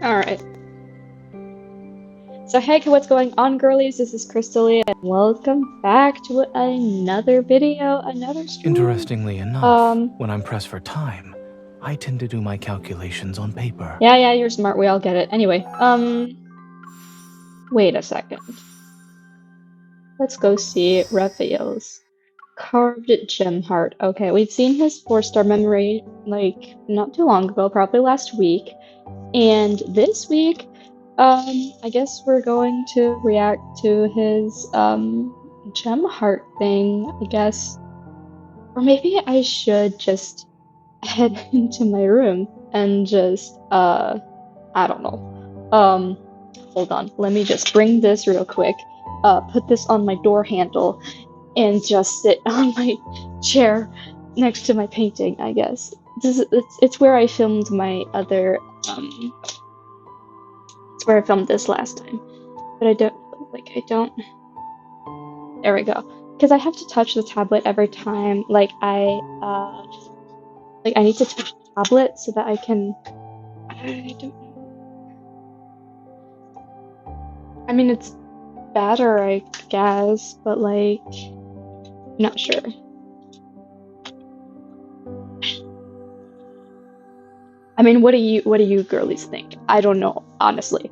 Alright. So hey, what's going on, girlies? This is Crystalia, and welcome back to another video, another stream. Interestingly enough, Um, when I'm pressed for time, I tend to do my calculations on paper. yeah, you're smart, we all get it. Anyway, wait a second. Let's go see Raphael's carved gem heart. Okay, we've seen his 4-star memory, like, not too long ago, probably last week. And this week, I guess we're going to react to his, gem heart thing, I guess. Or maybe I should just head into my room and just, I don't know. Hold on, let me just bring this real quick, put this on my door handle, and just sit on my chair next to my painting, I guess. It's where I filmed my other, it's where I filmed this last time. But I don't, there we go. Because I have to touch the tablet every time, I need to touch the tablet so that I can, I don't know. I mean, it's better, I guess, but I'm not sure. I mean, what do you girlies think? I don't know, honestly.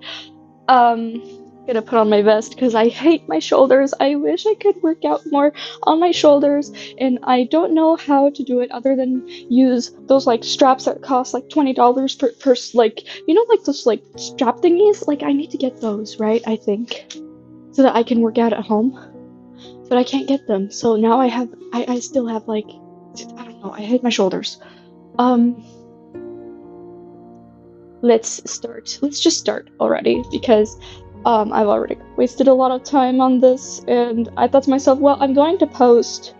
Gonna put on my vest because I hate my shoulders. I wish I could work out more on my shoulders, and I don't know how to do it other than use those straps that cost $20 per those strap thingies. I need to get those, right? I think, so that I can work out at home. But I can't get them, so now I still have I don't know. I hate my shoulders. Let's start. Let's just start already, because I've already wasted a lot of time on this, and I thought to myself, well, I'm going to post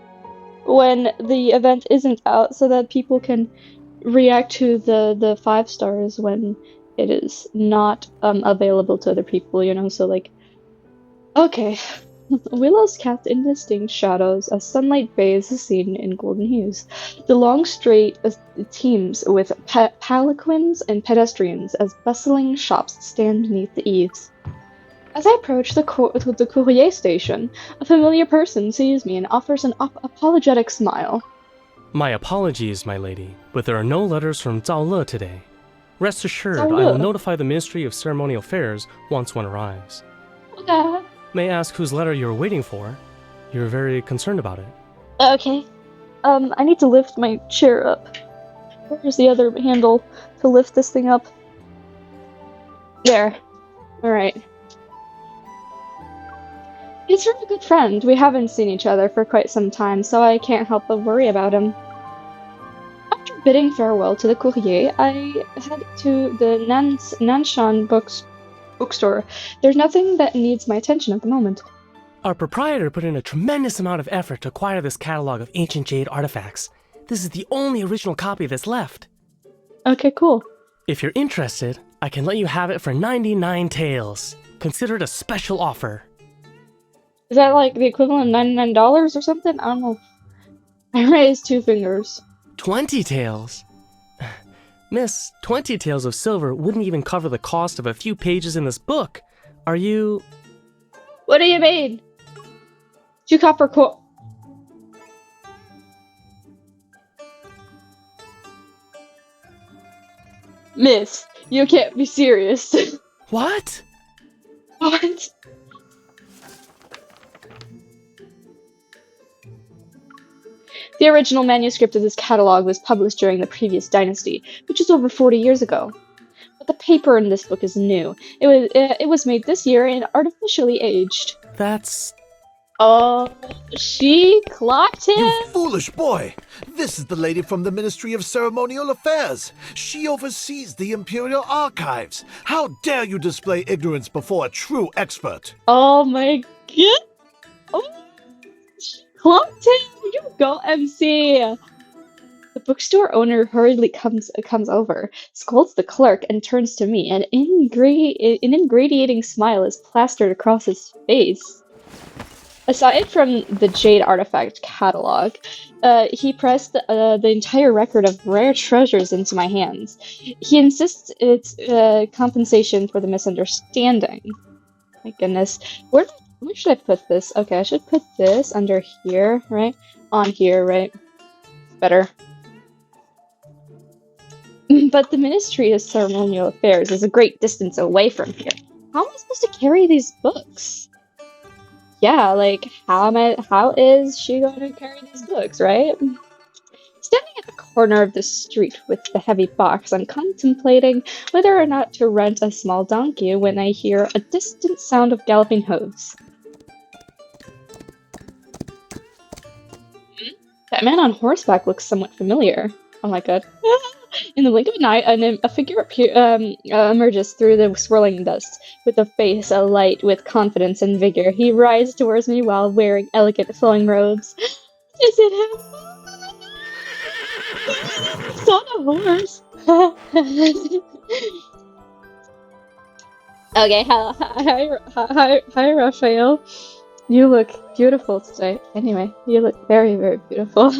when the event isn't out so that people can react to the 5 stars when it is not available to other people, so okay. Willows cast indistinct shadows as sunlight bathes the scene in golden hues. The long street teems with palanquins and pedestrians as bustling shops stand beneath the eaves. As I approach the courrier station, a familiar person sees me and offers an apologetic smile. My apologies, my lady, but there are no letters from Zhao Le today. Rest assured, Zhao I Le. will notify the Ministry of Ceremonial Affairs once one arrives. Okay. May I ask whose letter you're waiting for? You're very concerned about it. Okay. I need to lift my chair up. Where's the other handle to lift this thing up? There. Alright. He's from a good friend. We haven't seen each other for quite some time, so I can't help but worry about him. After bidding farewell to the courrier, I head to the Nanshan bookstore. There's nothing that needs my attention at the moment. Our proprietor put in a tremendous amount of effort to acquire this catalog of ancient jade artifacts. This is the only original copy that's left. Okay, cool. If you're interested, I can let you have it for 99 taels. Consider it a special offer. Is that the equivalent of $99 or something? I don't know. I raised 2 fingers. 20 taels? Miss, 20 taels of silver wouldn't even cover the cost of a few pages in this book. Are you... What do you mean? 2 copper Miss, you can't be serious. What? What? The original manuscript of this catalog was published during the previous dynasty, which is over 40 years ago. But the paper in this book is new. It was made this year and artificially aged. That's... Oh, she clocked him! You foolish boy! This is the lady from the Ministry of Ceremonial Affairs. She oversees the Imperial Archives. How dare you display ignorance before a true expert? Oh my god! Oh, she clocked him! You go, MC! The bookstore owner hurriedly comes over, scolds the clerk, and turns to me. An ingratiating smile is plastered across his face. Aside from the Jade Artifact catalog, he pressed the entire record of rare treasures into my hands. He insists it's compensation for the misunderstanding. My goodness. Where should I put this? Okay, I should put this under here, right? On here, right? Better. But the Ministry of Ceremonial Affairs is a great distance away from here. How am I supposed to carry these books? Yeah, like, how is she going to carry these books, right? Standing at the corner of the street with the heavy box, I'm contemplating whether or not to rent a small donkey when I hear a distant sound of galloping hooves. That man on horseback looks somewhat familiar. Oh my god. In the blink of an eye, a figure emerges through the swirling dust. With a face alight with confidence and vigor, he rides towards me while wearing elegant flowing robes. Is it him? He's on a horse. Okay, hi, Raphael. You look beautiful today. Anyway, you look very, very beautiful.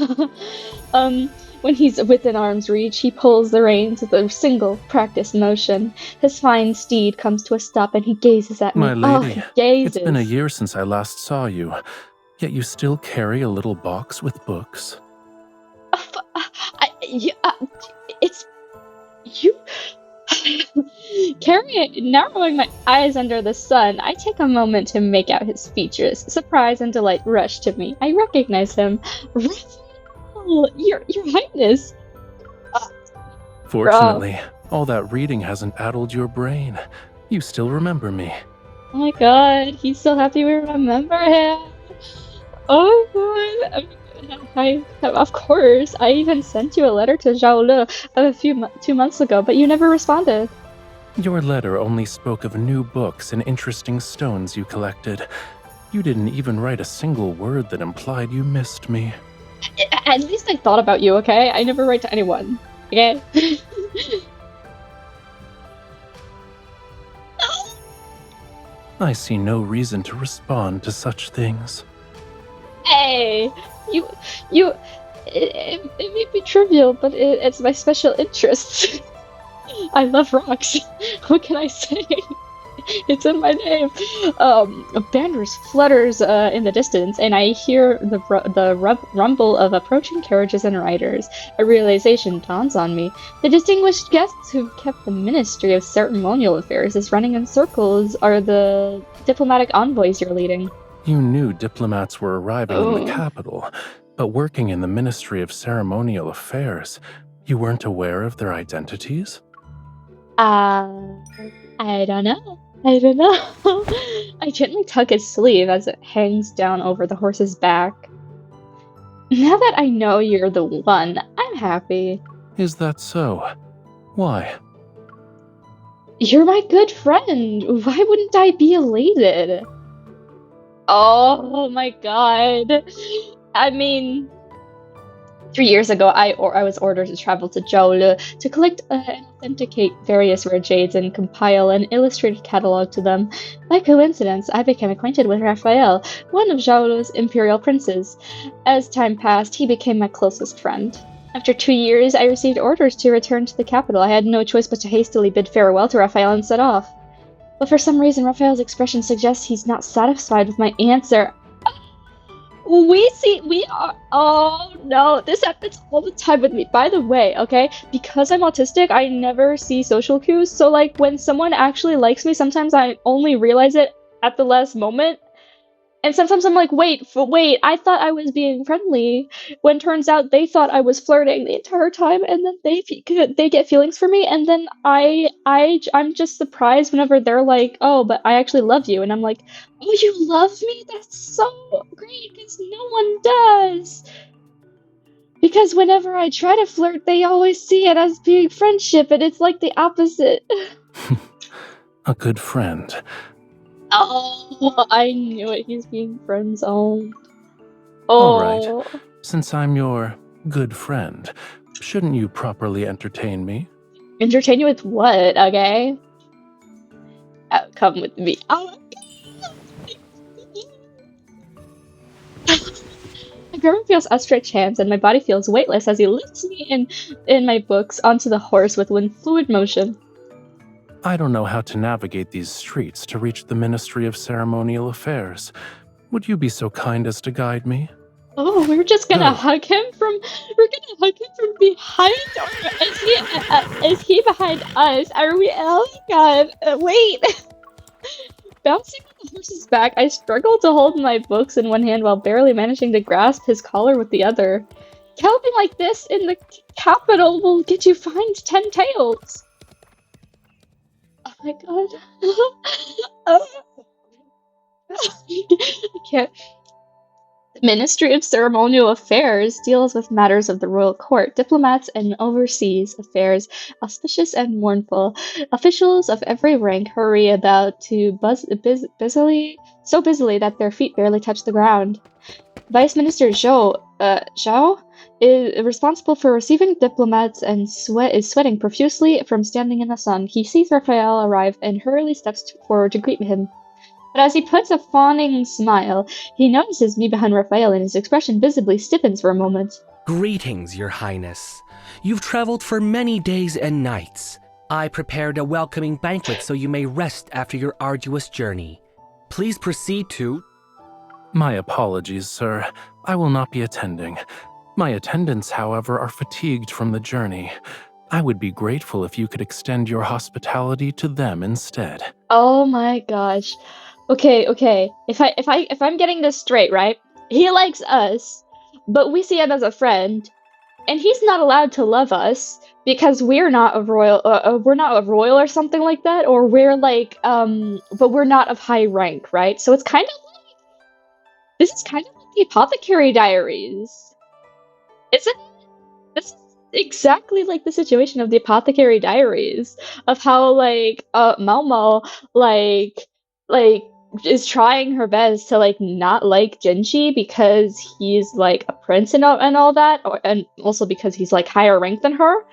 When he's within arm's reach, he pulls the reins with a single practiced motion. His fine steed comes to a stop and he gazes at me. My lady, he gazes. it's been a year since I last saw you, yet you still carry a little box with books. It's you. Narrowing my eyes under the sun, I take a moment to make out his features. Surprise and delight rush to me. I recognize him. Rafayel, your Highness. Fortunately, all that reading hasn't addled your brain. You still remember me. Oh my god, he's so happy we remember him. Oh my god. Of course. I even sent you a letter to Zhao Le 2 months ago, but you never responded. Your letter only spoke of new books and interesting stones you collected. You didn't even write a single word that implied you missed me. At least I thought about you, okay? I never write to anyone, okay? I see no reason to respond to such things. Hey, it may be trivial, but it's my special interest. I love rocks. What can I say? It's in my name. A banner flutters in the distance, and I hear the rumble of approaching carriages and riders. A realization dawns on me. The distinguished guests who've kept the Ministry of Ceremonial Affairs is running in circles are the diplomatic envoys you're leading. You knew diplomats were arriving in the capital, but working in the Ministry of Ceremonial Affairs, you weren't aware of their identities? I don't know. I gently tug his sleeve as it hangs down over the horse's back. Now that I know you're the one, I'm happy. Is that so? Why? You're my good friend. Why wouldn't I be elated? Oh my god. I mean, 3 years ago, I was ordered to travel to Zhao to collect and authenticate various rare jades and compile an illustrated catalog to them. By coincidence, I became acquainted with Rafayel, one of Zhao's imperial princes. As time passed, he became my closest friend. After 2 years, I received orders to return to the capital. I had no choice but to hastily bid farewell to Rafayel and set off. But for some reason, Rafayel's expression suggests he's not satisfied with my answer. Oh no, this happens all the time with me. By the way, okay, because I'm autistic, I never see social cues, so like when someone actually likes me, sometimes I only realize it at the last moment. And sometimes I'm like, wait, I thought I was being friendly, when turns out they thought I was flirting the entire time, and then they get feelings for me, and then I'm just surprised whenever they're like, oh, but I actually love you, and I'm like, oh, you love me? That's so great, because no one does. Because whenever I try to flirt, they always see it as being friendship, and it's like the opposite. A good friend. Oh, I knew it. He's being friend-zoned. All right. Since I'm your good friend, shouldn't you properly entertain me? Entertain you with what, okay? Come with me. Oh. Grandma feels outstretched hands, and my body feels weightless as he lifts me in my books onto the horse with one fluid motion. I don't know how to navigate these streets to reach the Ministry of Ceremonial Affairs. Would you be so kind as to guide me? Oh, we're just gonna Go. hug him from. We're gonna hug him from behind, or is he behind us? Are we? Oh my god! Wait. Bouncing on the horse's back, I struggle to hold my books in one hand while barely managing to grasp his collar with the other. Galloping like this in the capital will get you fined 10 taels. Oh my god. I can't. The Ministry of Ceremonial Affairs deals with matters of the royal court, diplomats, and overseas affairs, auspicious and mournful. Officials of every rank hurry about to so busily that their feet barely touch the ground. Vice Minister Zhao is responsible for receiving diplomats and is sweating profusely from standing in the sun. He sees Raphael arrive and hurriedly steps forward to greet him. But as he puts a fawning smile, he notices me behind Raphael and his expression visibly stiffens for a moment. Greetings, Your Highness. You've traveled for many days and nights. I prepared a welcoming banquet so you may rest after your arduous journey. Please proceed to... My apologies, sir. I will not be attending. My attendants, however, are fatigued from the journey. I would be grateful if you could extend your hospitality to them instead. Oh my gosh. Okay. If I'm getting this straight, right? He likes us, but we see him as a friend, and he's not allowed to love us because we're not a royal. We're not a royal or something like that, or we're like but we're not of high rank, right? So it's kind of like this is kind of like the Apothecary Diaries, isn't it? This is exactly like the situation of the Apothecary Diaries, of how like Mao like is trying her best to like not like Genji because he's like a prince and all that, and also because he's like higher rank than her,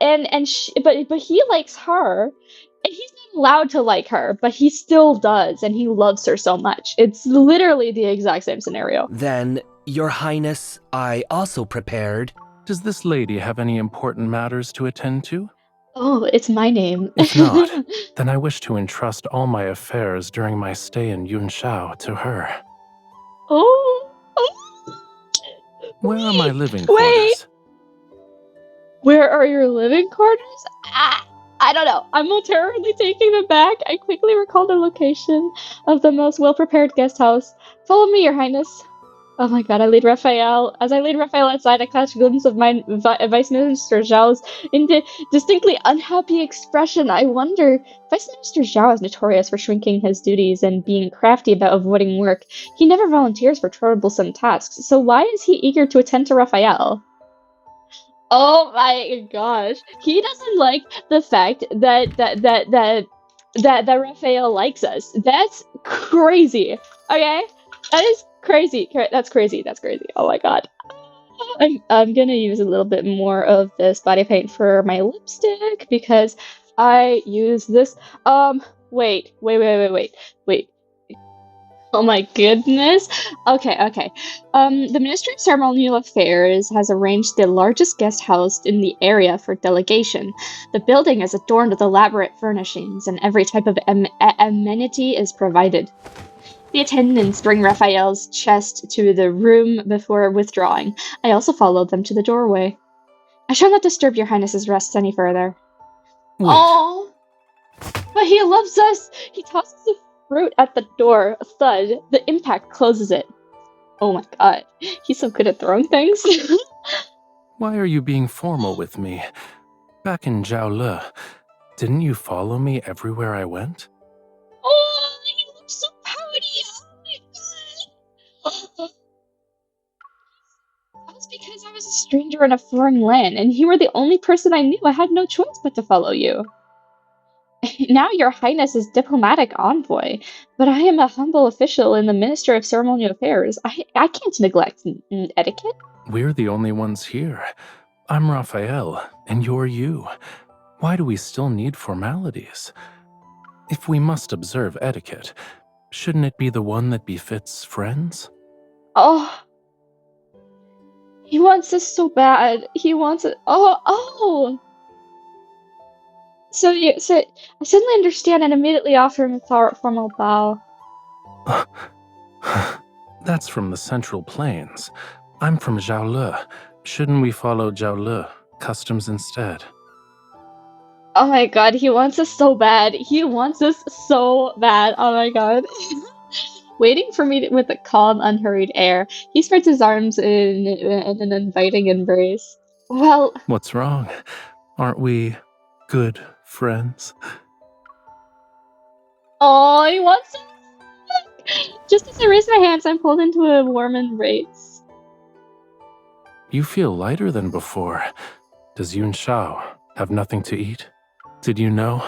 but he likes her, and he's not allowed to like her, but he still does, and he loves her so much. It's literally the exact same scenario. Then, Your Highness, I also prepared... Does this lady have any important matters to attend to? Oh, it's my name. If not, then I wish to entrust all my affairs during my stay in Yunshao to her. Oh. Where are my living Wait. quarters? Where are your living quarters? I don't know. I'm momentarily taking them back. I quickly recall the location of the most well-prepared guest house. Follow me, Your Highness. Oh my god, I lead Raphael. As I lead Raphael outside, I catch a glimpse of my Vice Minister Zhao's distinctly unhappy expression. I wonder, Vice Minister Zhao is notorious for shrinking his duties and being crafty about avoiding work. He never volunteers for troublesome tasks, so why is he eager to attend to Raphael? Oh my gosh. He doesn't like the fact that Raphael likes us. That's crazy. Okay? That is crazy. That's crazy. Oh my god. I'm gonna use a little bit more of this body paint for my lipstick because I use this. Wait. Oh my goodness. Okay. The Ministry of Ceremonial Affairs has arranged the largest guest house in the area for delegation. The building is adorned with elaborate furnishings, and every type of amenity is provided. The attendants bring Raphael's chest to the room before withdrawing. I also follow them to the doorway. I shall not disturb your highness's rest any further. Wait. Oh, but he loves us. He tosses a fruit at the door. A thud. The impact closes it. Oh my god. He's so good at throwing things. Why are you being formal with me? Back in Zhaole, didn't you follow me everywhere I went? Oh, he looks so pouty. Oh my god. That was because I was a stranger in a foreign land, and you were the only person I knew. I had no choice but to follow you. Now your highness is diplomatic envoy, but I am a humble official in the Ministry of Ceremonial Affairs. I can't neglect etiquette. We're the only ones here. I'm Raphael, and you're you. Why do we still need formalities? If we must observe etiquette, shouldn't it be the one that befits friends? Oh, He wants this so bad. He wants it. Oh. So I suddenly understand and immediately offer him a formal bow. That's from the Central Plains. I'm from Jiaole. Shouldn't we follow Jiaole customs instead? Oh my god, he wants us so bad. He wants us so bad. Oh my god. Waiting for me with a calm, unhurried air, he spreads his arms in an inviting embrace. Well, What's wrong? Aren't we good friends? oh, he wants us. Just as I raise my hands, I'm pulled into a warm embrace. You feel lighter than before. Does Yun Shao have nothing to eat? Did you know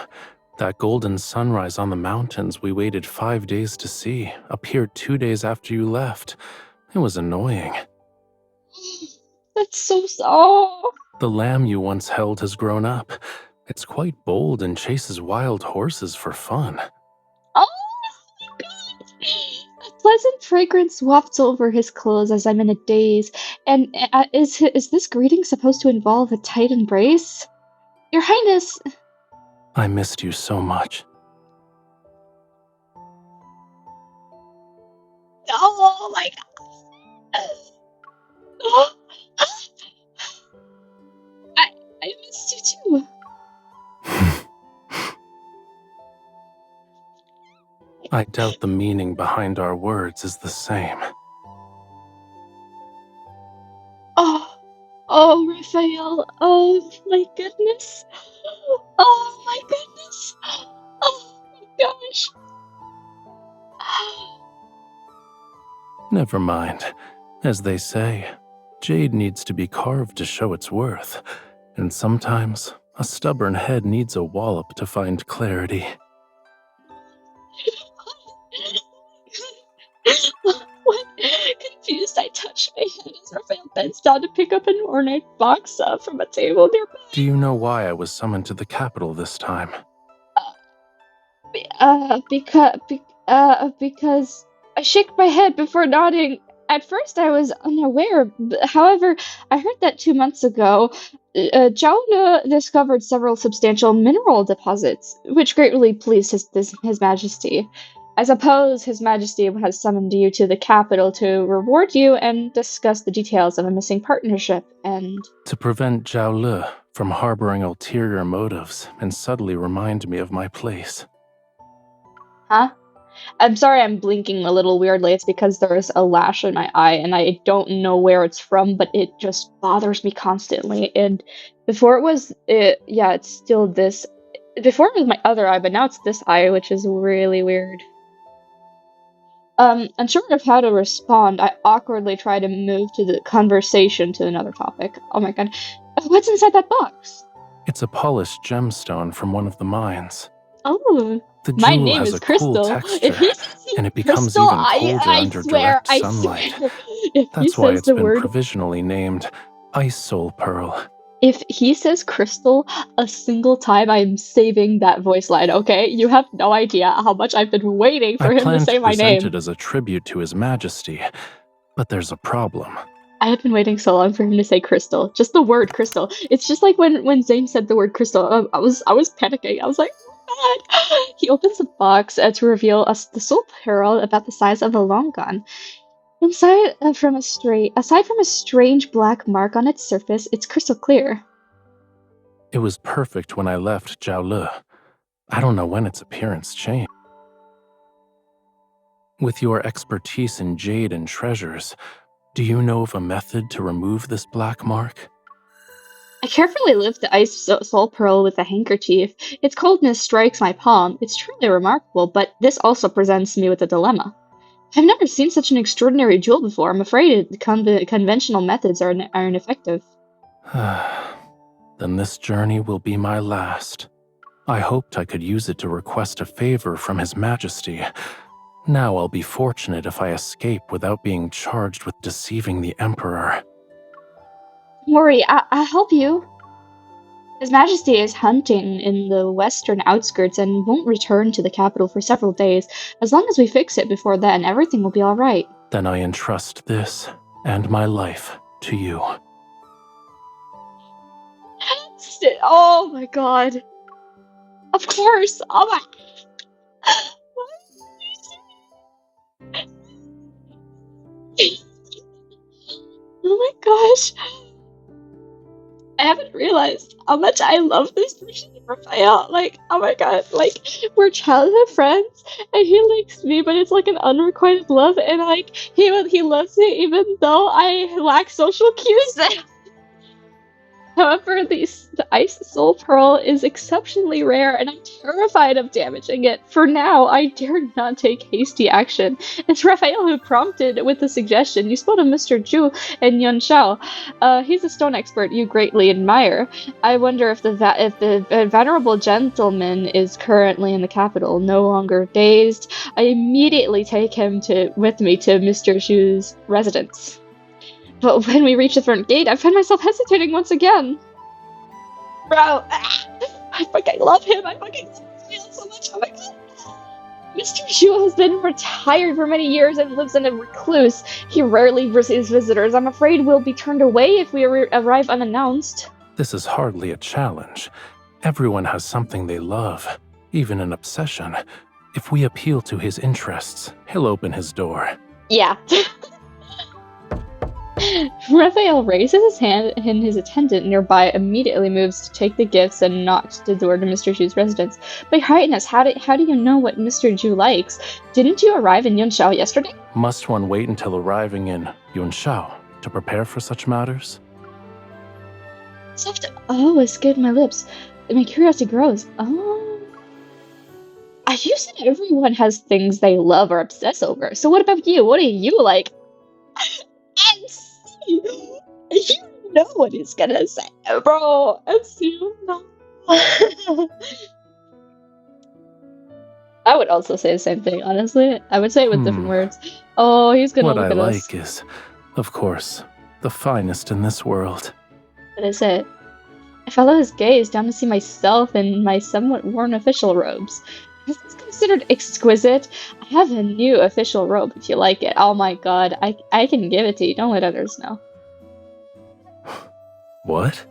that golden sunrise on the mountains we waited 5 days to see appeared 2 days after you left? It was annoying. That's so. The lamb you once held has grown up. It's quite bold and chases wild horses for fun. Oh my god! A pleasant fragrance wafts over his clothes as I'm in a daze. And is this greeting supposed to involve a tight embrace? Your Highness. I missed you so much. Oh my god! I missed you too. I doubt the meaning behind our words is the same. Oh, Raphael. Oh my goodness. Oh my goodness. Oh my gosh. Never mind. As they say, jade needs to be carved to show its worth, and sometimes a stubborn head needs a wallop to find clarity. What? Confused, I touch my head as Raphael bends down to pick up an ornate box from a table nearby. Do you know why I was summoned to the capital this time? Because I shake my head before nodding. At first, I was unaware. However, I heard that 2 months ago, Zhao discovered several substantial mineral deposits, which greatly pleased his Majesty. I suppose His Majesty has summoned you to the capital to reward you and discuss the details of a missing partnership, and... To prevent Jiaole from harboring ulterior motives and subtly remind me of my place. Huh? I'm sorry I'm blinking a little weirdly. It's because there's a lash in my eye, and I don't know where it's from, but it just bothers me constantly. And before it's still this. Before it was my other eye, but now it's this eye, which is really weird. Unsure of how to respond, I awkwardly try to move to the conversation to another topic. Oh my god. What's inside that box? It's a polished gemstone from one of the mines. Oh, The my jewel name has is a Crystal. cool texture, If he says and it becomes Crystal, even colder under direct sunlight. Swear. If That's he why says it's the been word, provisionally named Ice Soul Pearl. if he says Crystal a single time, I'm saving that voice line. Okay, you have no idea how much I've been waiting for I him to plan say to my present name. it as a tribute to His Majesty, but there's a problem. I have been waiting so long for him to say crystal. Just the word crystal. It's just like when Zane said the word crystal. I was panicking. I was like, oh god. He opens the box to reveal us the soul pearl about the size of a long gun. Aside from a strange black mark on its surface, it's crystal clear. It was perfect when I left Jiaole. I don't know when its appearance changed. With your expertise in jade and treasures, do you know of a method to remove this black mark? I carefully lift the ice soul pearl with a handkerchief. Its coldness strikes my palm. It's truly remarkable, but this also presents me with a dilemma. I've never seen such an extraordinary jewel before. I'm afraid conventional methods are ineffective. Then this journey will be my last. I hoped I could use it to request a favor from His Majesty. Now I'll be fortunate if I escape without being charged with deceiving the Emperor. Don't worry, I'll help you. His Majesty is hunting in the western outskirts and won't return to the capital for several days. As long as we fix it before then, everything will be alright. Then I entrust this and my life to you. Oh my god. Of course. Oh my. Oh my gosh. I haven't realized how much I love this version of Raphael. Like, oh my god, like, we're childhood friends, and he likes me, but it's like an unrequited love, and like, he loves me even though I lack social cues. However, the Ice Soul Pearl is exceptionally rare, and I'm terrified of damaging it. For now, I dare not take hasty action. It's Raphael who prompted with the suggestion. You spoke of Mr. Zhu and Yun Shao. He's a stone expert you greatly admire. I wonder if the venerable gentleman is currently in the capital, no longer dazed. I immediately take him with me to Mr. Zhu's residence. But when we reach the front gate, I find myself hesitating once again. Bro, I fucking love him. I fucking feel so much. Oh my god. Mr. Zhu has been retired for many years and lives in a recluse. He rarely receives visitors. I'm afraid we'll be turned away if we arrive unannounced. This is hardly a challenge. Everyone has something they love, even an obsession. If we appeal to his interests, he'll open his door. Yeah. Raphael raises his hand, and his attendant nearby immediately moves to take the gifts and knocks the door to Mr. Zhu's residence. But Your Highness, how do you know what Mr. Zhu likes? Didn't you arrive in Yunshao yesterday? Must one wait until arriving in Yunshao to prepare for such matters? Soft. Oh, escaped my lips. My curiosity grows. Oh. You said everyone has things they love or obsess over. So what about you? What do you like? MC! You know what he's gonna say, bro. MC, no. I would also say the same thing, honestly. I would say it with different words. Oh, he's gonna what look I at us. like is, of course, the finest in this world. What is it? I follow his gaze down to see myself in my somewhat worn official robes. Is this considered exquisite? I have a new official robe if you like it. Oh my god, I can give it to you. Don't let others know. What?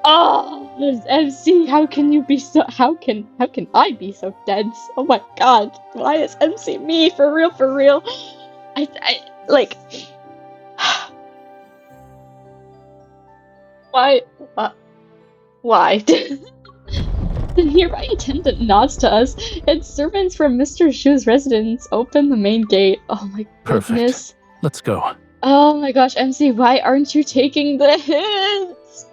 Oh, MC, how can you be so? How can I be so dense? Oh my god, why is MC me for real? For real? I like. Why? Why? The nearby attendant nods to us, and servants from Mr. Zhu's residence open the main gate. Oh my goodness. Perfect. Let's go. Oh my gosh, MC, why aren't you taking the hints?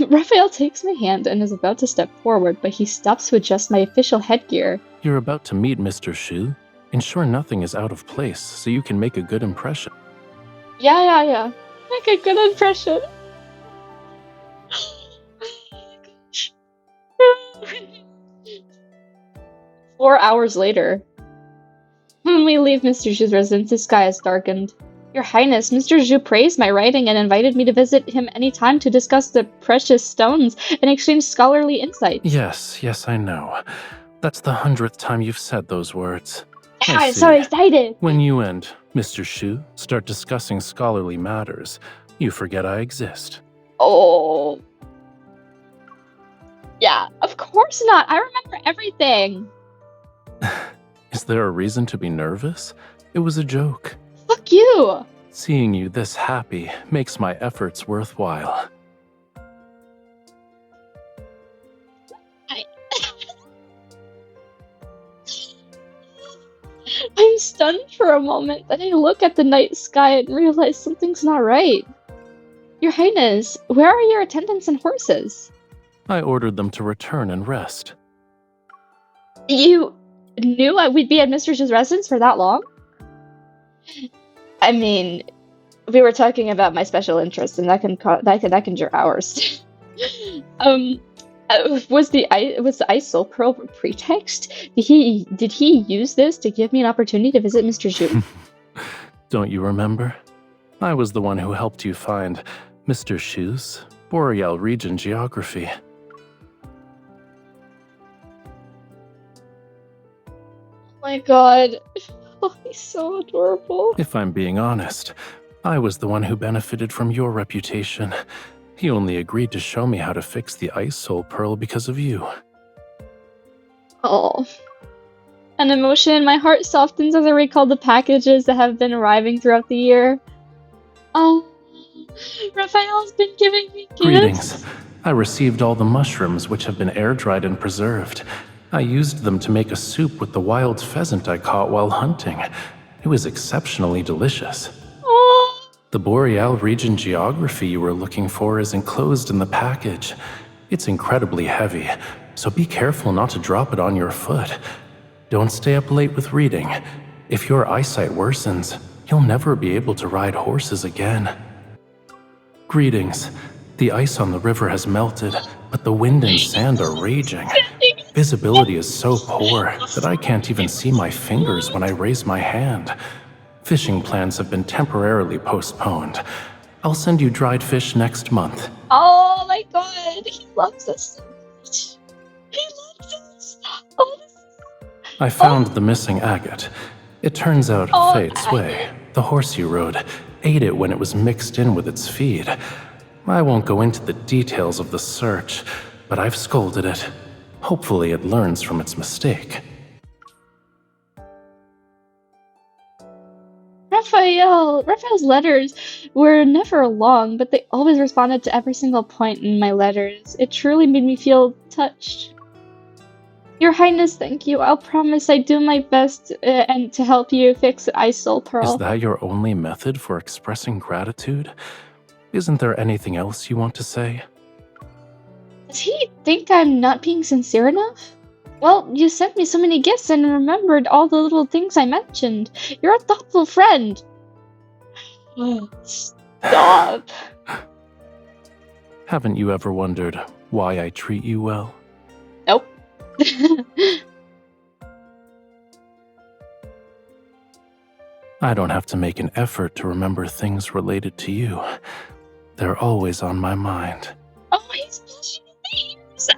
Raphael takes my hand and is about to step forward, but he stops to adjust my official headgear. You're about to meet Mr. Zhu. Ensure nothing is out of place so you can make a good impression. Yeah. Make a good impression. 4 hours later. When we leave Mr. Zhu's residence, the sky has darkened. Your Highness, Mr. Zhu praised my writing and invited me to visit him anytime to discuss the precious stones and exchange scholarly insights. Yes, I know. That's the 100th time you've said those words. I'm so excited! When you and Mr. Zhu start discussing scholarly matters, you forget I exist. Oh. Yeah, of course not. I remember everything. Is there a reason to be nervous? It was a joke. Fuck you! Seeing you this happy makes my efforts worthwhile. I'm stunned for a moment, then I look at the night sky and realize something's not right. Your Highness, where are your attendants and horses? I ordered them to return and rest. You knew we'd be at Mr. Zhu's residence for that long? I mean, we were talking about my special interest, and that can draw hours. Was the Ice Soul Pearl a pretext? Did he use this to give me an opportunity to visit Mr. Zhu? Don't you remember? I was the one who helped you find Mr. Zhu's Boreal region geography. Oh my god. Oh, he's so adorable. If I'm being honest, I was the one who benefited from your reputation. He only agreed to show me how to fix the ice soul pearl because of you. Oh. An emotion in my heart softens as I recall the packages that have been arriving throughout the year. Oh, Raphael's been giving me gifts. Greetings. I received all the mushrooms which have been air-dried and preserved. I used them to make a soup with the wild pheasant I caught while hunting. It was exceptionally delicious. Oh. The Boreal region geography you were looking for is enclosed in the package. It's incredibly heavy, so be careful not to drop it on your foot. Don't stay up late with reading. If your eyesight worsens, you'll never be able to ride horses again. Greetings. The ice on the river has melted, but the wind and sand are raging. Visibility is so poor that I can't even see my fingers when I raise my hand. Fishing plans have been temporarily postponed. I'll send you dried fish next month. Oh my god, he loves us so much. He loves us. Oh, I found the missing agate. It turns out Fate's agate. Way, the horse you rode, ate it when it was mixed in with its feed. I won't go into the details of the search, but I've scolded it. Hopefully it learns from its mistake. Raphael's letters were never long, but they always responded to every single point in my letters. It truly made me feel touched. Your Highness, thank you. I'll promise I do my best and to help you fix the Ice Soul Pearl. Is that your only method for expressing gratitude? Isn't there anything else you want to say? Does he think I'm not being sincere enough? Well, you sent me so many gifts and remembered all the little things I mentioned. You're a thoughtful friend. Stop. Haven't you ever wondered why I treat you well? Nope. I don't have to make an effort to remember things related to you. They're always on my mind. Oh, he's blushing names.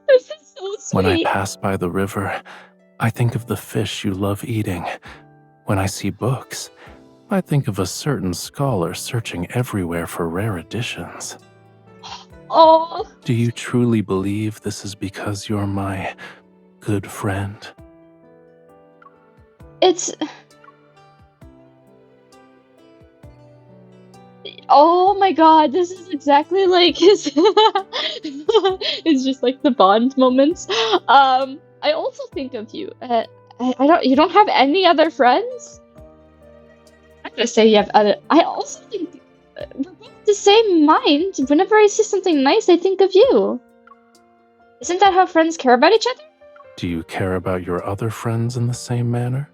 This is so sweet. When I pass by the river, I think of the fish you love eating. When I see books, I think of a certain scholar searching everywhere for rare editions. Oh. Do you truly believe this is because you're my good friend? It's... Oh my god, this is exactly like his... It's just like the Bond moments. I also think of you. You don't have any other friends? I'm gonna say you have other... I also think we're both the same mind. Whenever I see something nice, I think of you. Isn't that how friends care about each other? Do you care about your other friends in the same manner?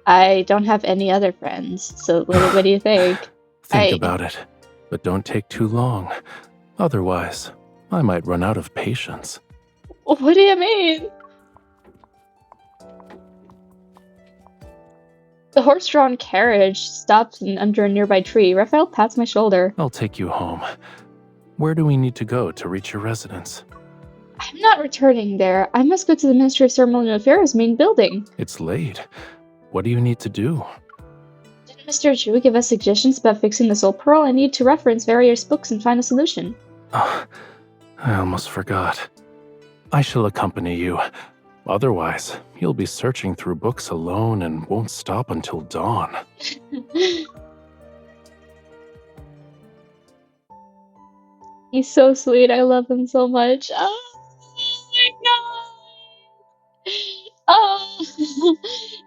I don't have any other friends, so what do you think? Think about it, but don't take too long. Otherwise, I might run out of patience. What do you mean? The horse-drawn carriage stops under a nearby tree. Raphael pats my shoulder. I'll take you home. Where do we need to go to reach your residence? I'm not returning there. I must go to the Ministry of Ceremonial Affairs main building. It's late. What do you need to do? Didn't Mr. Chu give us suggestions about fixing the Soul Pearl? I need to reference various books and find a solution. Oh, I almost forgot. I shall accompany you. Otherwise, you'll be searching through books alone and won't stop until dawn. He's so sweet. I love him so much. Oh my god. Oh.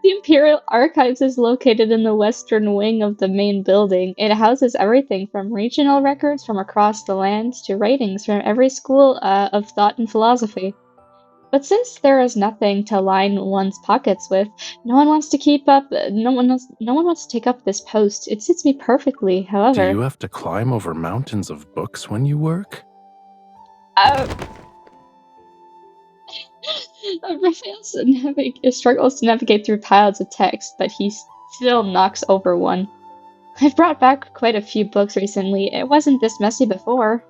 The Imperial Archives is located in the western wing of the main building. It houses everything from regional records from across the land to writings from every school of thought and philosophy. But since there is nothing to line one's pockets with, no one wants to take up this post. It suits me perfectly, however. Do you have to climb over mountains of books when you work? Raphael struggles to navigate through piles of text, but he still knocks over one. I've brought back quite a few books recently. It wasn't this messy before.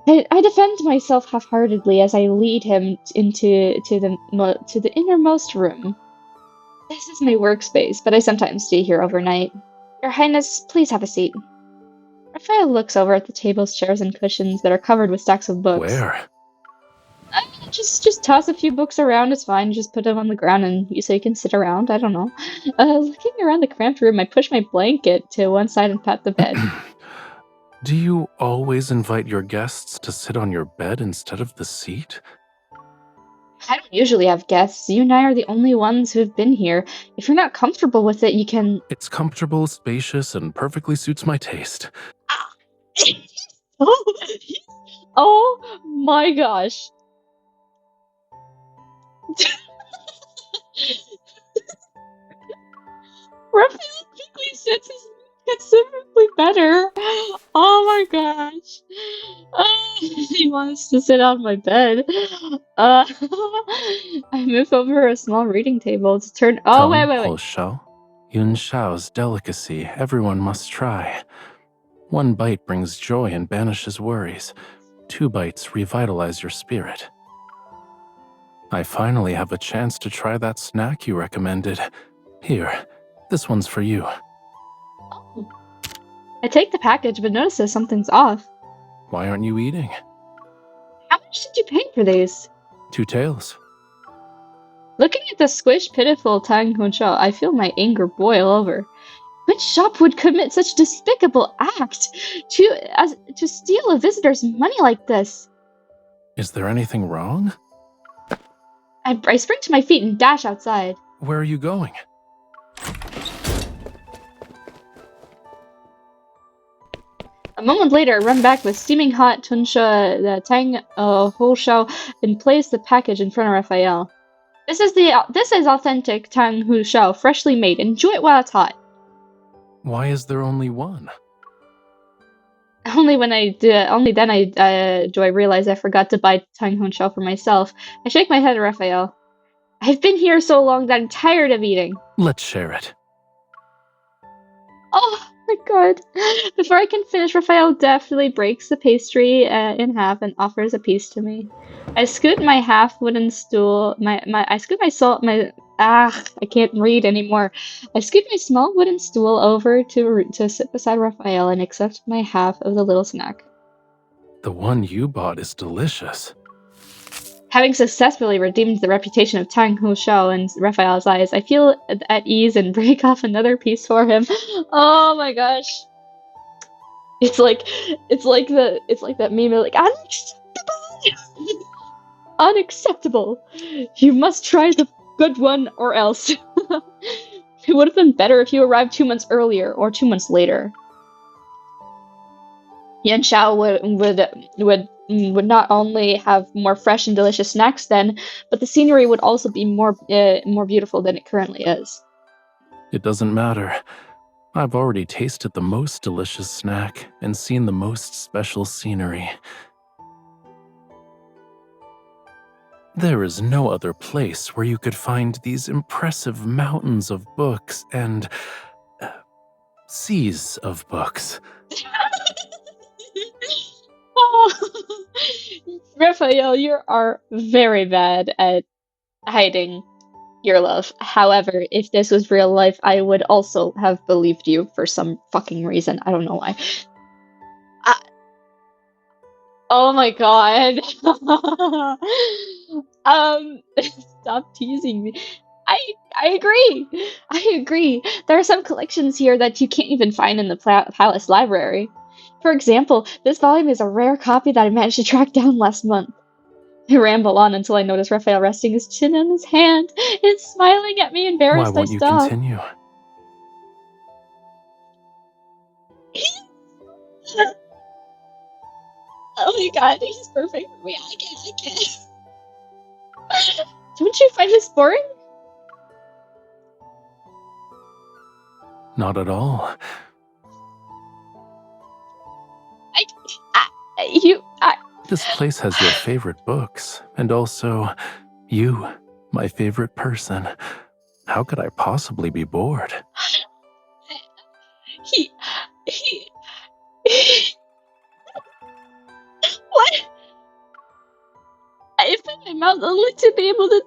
I defend myself half-heartedly as I lead him to the innermost room. This is my workspace, but I sometimes stay here overnight. Your Highness, please have a seat. Raphael looks over at the tables, chairs, and cushions that are covered with stacks of books. Where? Just toss a few books around, it's fine. Just put them on the ground and so you can sit around, I don't know. Looking around the cramped room, I push my blanket to one side and pat the bed. Do you always invite your guests to sit on your bed instead of the seat? I don't usually have guests. You and I are the only ones who have been here. If you're not comfortable with it, you can... It's comfortable, spacious, and perfectly suits my taste. Oh my gosh. Raphael quickly sets his considerably better. Oh my gosh. He wants to sit on my bed. I move over a small reading table to turn... Oh, wait. Ho Shao, Yun Shao's delicacy everyone must try. 1 bite brings joy and banishes worries. 2 bites revitalize your spirit. I finally have a chance to try that snack you recommended. Here, this one's for you. Oh. I take the package, but notice that something's off. Why aren't you eating? How much did you pay for these? 2 taels. Looking at the squished, pitiful Tang Honshao, I feel my anger boil over. Which shop would commit such despicable act to steal a visitor's money like this? Is there anything wrong? I spring to my feet and dash outside. Where are you going? A moment later, I run back with steaming hot Tunsha Tang Honshao and place the package in front of Raphael. This is authentic Tang Honshao, freshly made. Enjoy it while it's hot. Why is there only one? Only then do I realize I forgot to buy Tang Honshao for myself. I shake my head at Raphael. I've been here so long that I'm tired of eating. Let's share it. Oh my god. Before I can finish, Raphael deftly breaks the pastry in half and offers a piece to me. I scoot my half wooden stool, I can't read anymore. I scoot my small wooden stool over to sit beside Raphael and accept my half of the little snack. The one you bought is delicious. Having successfully redeemed the reputation of Tang Honshao in Raphael's eyes, I feel at ease and break off another piece for him. Oh my gosh. It's like that meme like unacceptable. Unacceptable. You must try the good one or else. It would have been better if you arrived 2 months earlier or 2 months later. Yan Shao would not only have more fresh and delicious snacks then, but the scenery would also be more beautiful than it currently is. It doesn't matter. I've already tasted the most delicious snack and seen the most special scenery. There is no other place where you could find these impressive mountains of books and seas of books. Oh, Raphael, you are very bad at hiding your love. However, if this was real life, I would also have believed you for some fucking reason. I don't know why. Oh my god. Stop teasing me. I agree. I agree. There are some collections here that you can't even find in the Palace Library. For example, this volume is a rare copy that I managed to track down last month. I ramble on until I notice Raphael resting his chin on his hand and smiling at me embarrassed. Why won't you continue? Oh my god, he's perfect for me. I can't. Don't you find this boring? Not at all. This place has your favorite books, and also you, my favorite person. How could I possibly be bored? What? my mouth only to be able to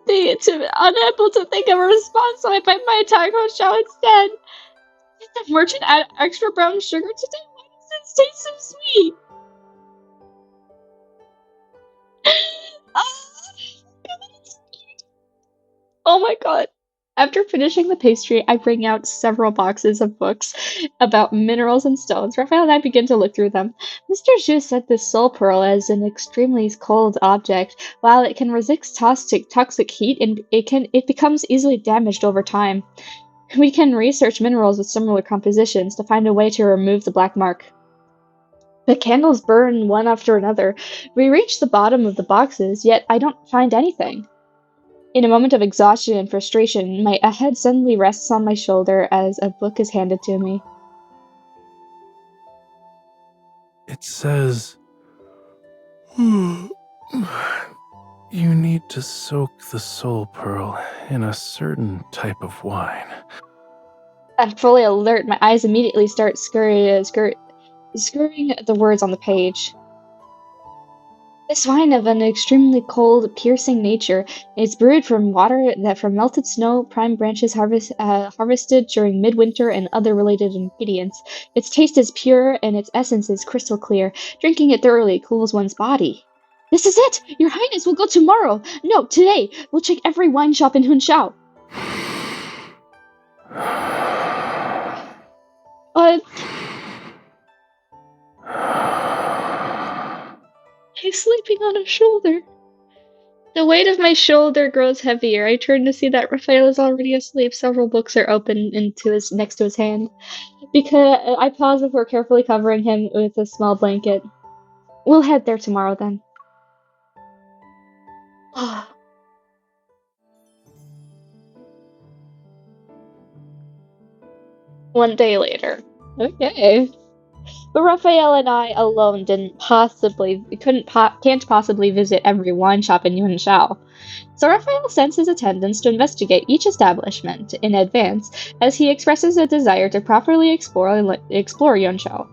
unable to think of a response, so I bite my entire Xiao instead. Did the merchant add extra brown sugar today? Why does this taste so sweet? Oh my god. After finishing the pastry, I bring out several boxes of books about minerals and stones. Raphael and I begin to look through them. Mr. Zhu said the soul pearl is an extremely cold object. While it can resist toxic heat, it becomes easily damaged over time. We can research minerals with similar compositions to find a way to remove the black mark. The candles burn one after another. We reach the bottom of the boxes, yet I don't find anything. In a moment of exhaustion and frustration, my head suddenly rests on my shoulder as a book is handed to me. It says, you need to soak the soul pearl in a certain type of wine. I'm fully alert. My eyes immediately start scurrying the words on the page. This wine of an extremely cold, piercing nature is brewed from water that from melted snow, prime branches harvested during midwinter, and other related ingredients. Its taste is pure, and its essence is crystal clear. Drinking it thoroughly cools one's body. This is it! Your Highness will go tomorrow! No, today! We'll check every wine shop in Hunshao. He's sleeping on his shoulder. The weight of my shoulder grows heavier. I turn to see that Rafayel is already asleep. Several books are open next to his hand. Because I pause before carefully covering him with a small blanket. We'll head there tomorrow then. One day later. Okay. But Raphael and I alone can't possibly visit every wine shop in Yunshao. So Raphael sends his attendants to investigate each establishment in advance, as he expresses a desire to properly explore Yunshao.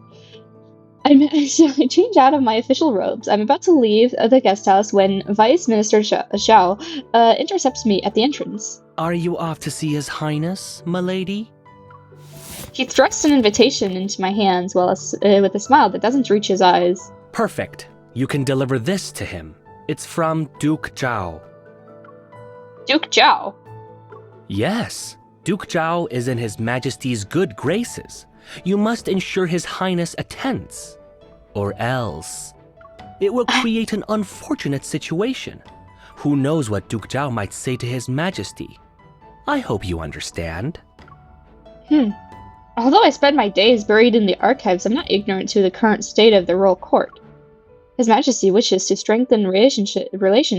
I change out of my official robes. I'm about to leave the guest house when Vice Minister Xiao intercepts me at the entrance. Are you off to see His Highness, m'lady? He thrusts an invitation into my hands with a smile that doesn't reach his eyes. Perfect. You can deliver this to him. It's from Duke Zhao. Duke Zhao? Yes. Duke Zhao is in His Majesty's good graces. You must ensure His Highness attends. Or else. It will create an unfortunate situation. Who knows what Duke Zhao might say to His Majesty? I hope you understand. Although I spend my days buried in the archives, I'm not ignorant to the current state of the royal court. His Majesty wishes to strengthen relations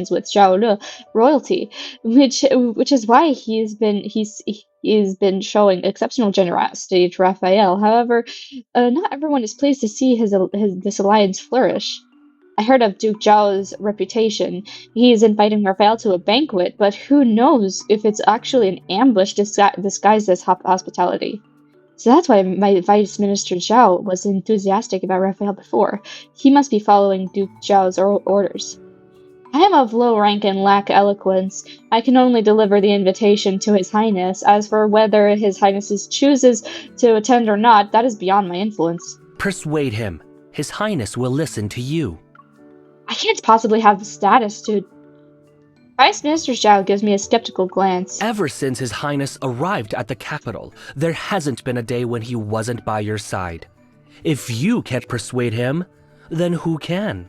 with Zhao royalty, which is why he's been showing exceptional generosity to Raphael. However, not everyone is pleased to see this alliance flourish. I heard of Duke Zhao's reputation. He is inviting Raphael to a banquet, but who knows if it's actually an ambush disguised as hospitality. So that's why my Vice Minister Zhao was enthusiastic about Raphael before. He must be following Duke Zhao's orders. I am of low rank and lack eloquence. I can only deliver the invitation to His Highness. As for whether His Highness chooses to attend or not, that is beyond my influence. Persuade him. His Highness will listen to you. I can't possibly have the status to... Vice Minister Zhao gives me a skeptical glance. Ever since His Highness arrived at the capital, there hasn't been a day when he wasn't by your side. If you can't persuade him, then who can?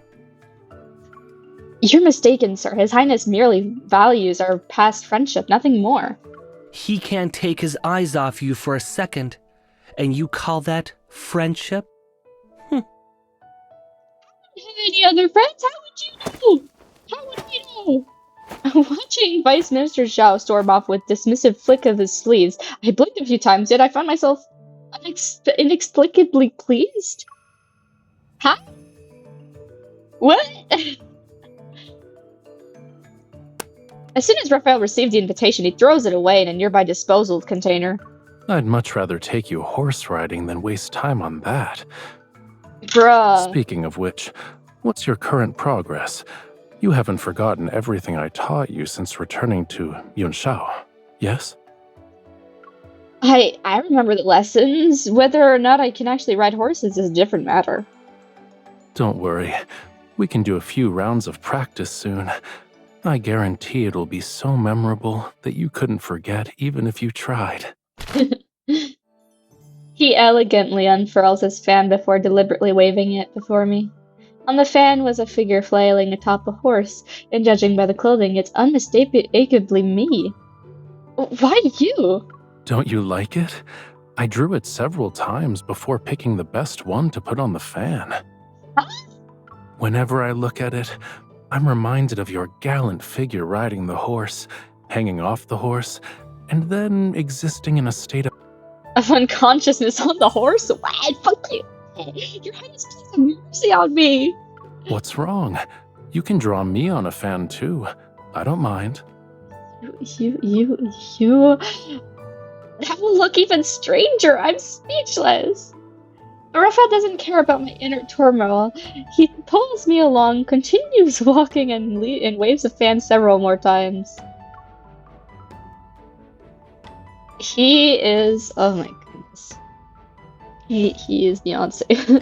You're mistaken, sir. His Highness merely values our past friendship, nothing more. He can't take his eyes off you for a second, and you call that friendship? Have any other friends? How would you know? How would we know? Watching Vice Minister Zhao storm off with dismissive flick of his sleeves, I blinked a few times, yet I found myself inexplicably pleased. Huh? What? As soon as Raphael received the invitation, he throws it away in a nearby disposal container. I'd much rather take you horse riding than waste time on that. Bruh. Speaking of which, what's your current progress? You haven't forgotten everything I taught you since returning to Yunshao, yes? I remember the lessons. Whether or not I can actually ride horses is a different matter. Don't worry. We can do a few rounds of practice soon. I guarantee it'll be so memorable that you couldn't forget even if you tried. He elegantly unfurls his fan before deliberately waving it before me. On the fan was a figure flailing atop a horse, and judging by the clothing, it's unmistakably me. Why you? Don't you like it? I drew it several times before picking the best one to put on the fan. Huh? Whenever I look at it, I'm reminded of your gallant figure riding the horse, hanging off the horse, and then existing in a state Of unconsciousness on the horse? What? Fuck you. Your Highness, please have mercy on me. What's wrong? You can draw me on a fan too. I don't mind. You. That will look even stranger. I'm speechless. Rafayel doesn't care about my inner turmoil. He pulls me along, continues walking, and waves a fan several more times. He is. Oh my goodness. He is beyond saving.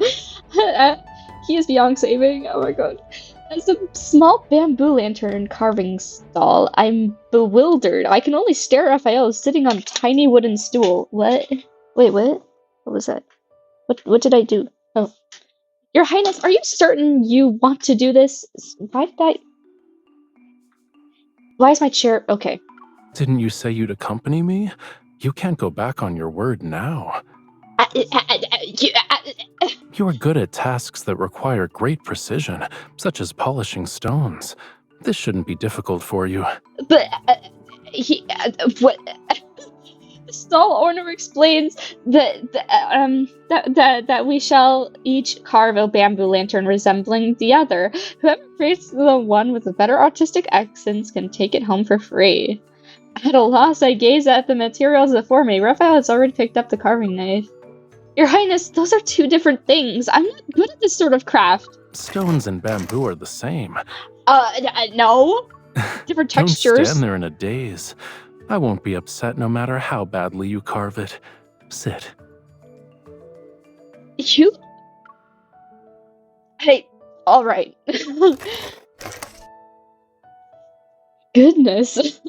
He is beyond saving. Oh my god. As a small bamboo lantern carving stall, I'm bewildered. I can only stare at Raphael sitting on a tiny wooden stool. What? Wait, what? What was that? What did I do? Oh. Your Highness, are you certain you want to do this? Why is my chair... Okay. Didn't you say you'd accompany me? You can't go back on your word now. You are good at tasks that require great precision, such as polishing stones. This shouldn't be difficult for you. But, what... The stall owner explains that we shall each carve a bamboo lantern resembling the other. Whoever creates the one with the better artistic accents can take it home for free. At a loss, I gaze at the materials before me. Raphael has already picked up the carving knife. Your Highness, those are two different things. I'm not good at this sort of craft. Stones and bamboo are the same. No. Different textures. Don't stand there in a daze. I won't be upset no matter how badly you carve it. Sit. You? Hey, alright. Goodness.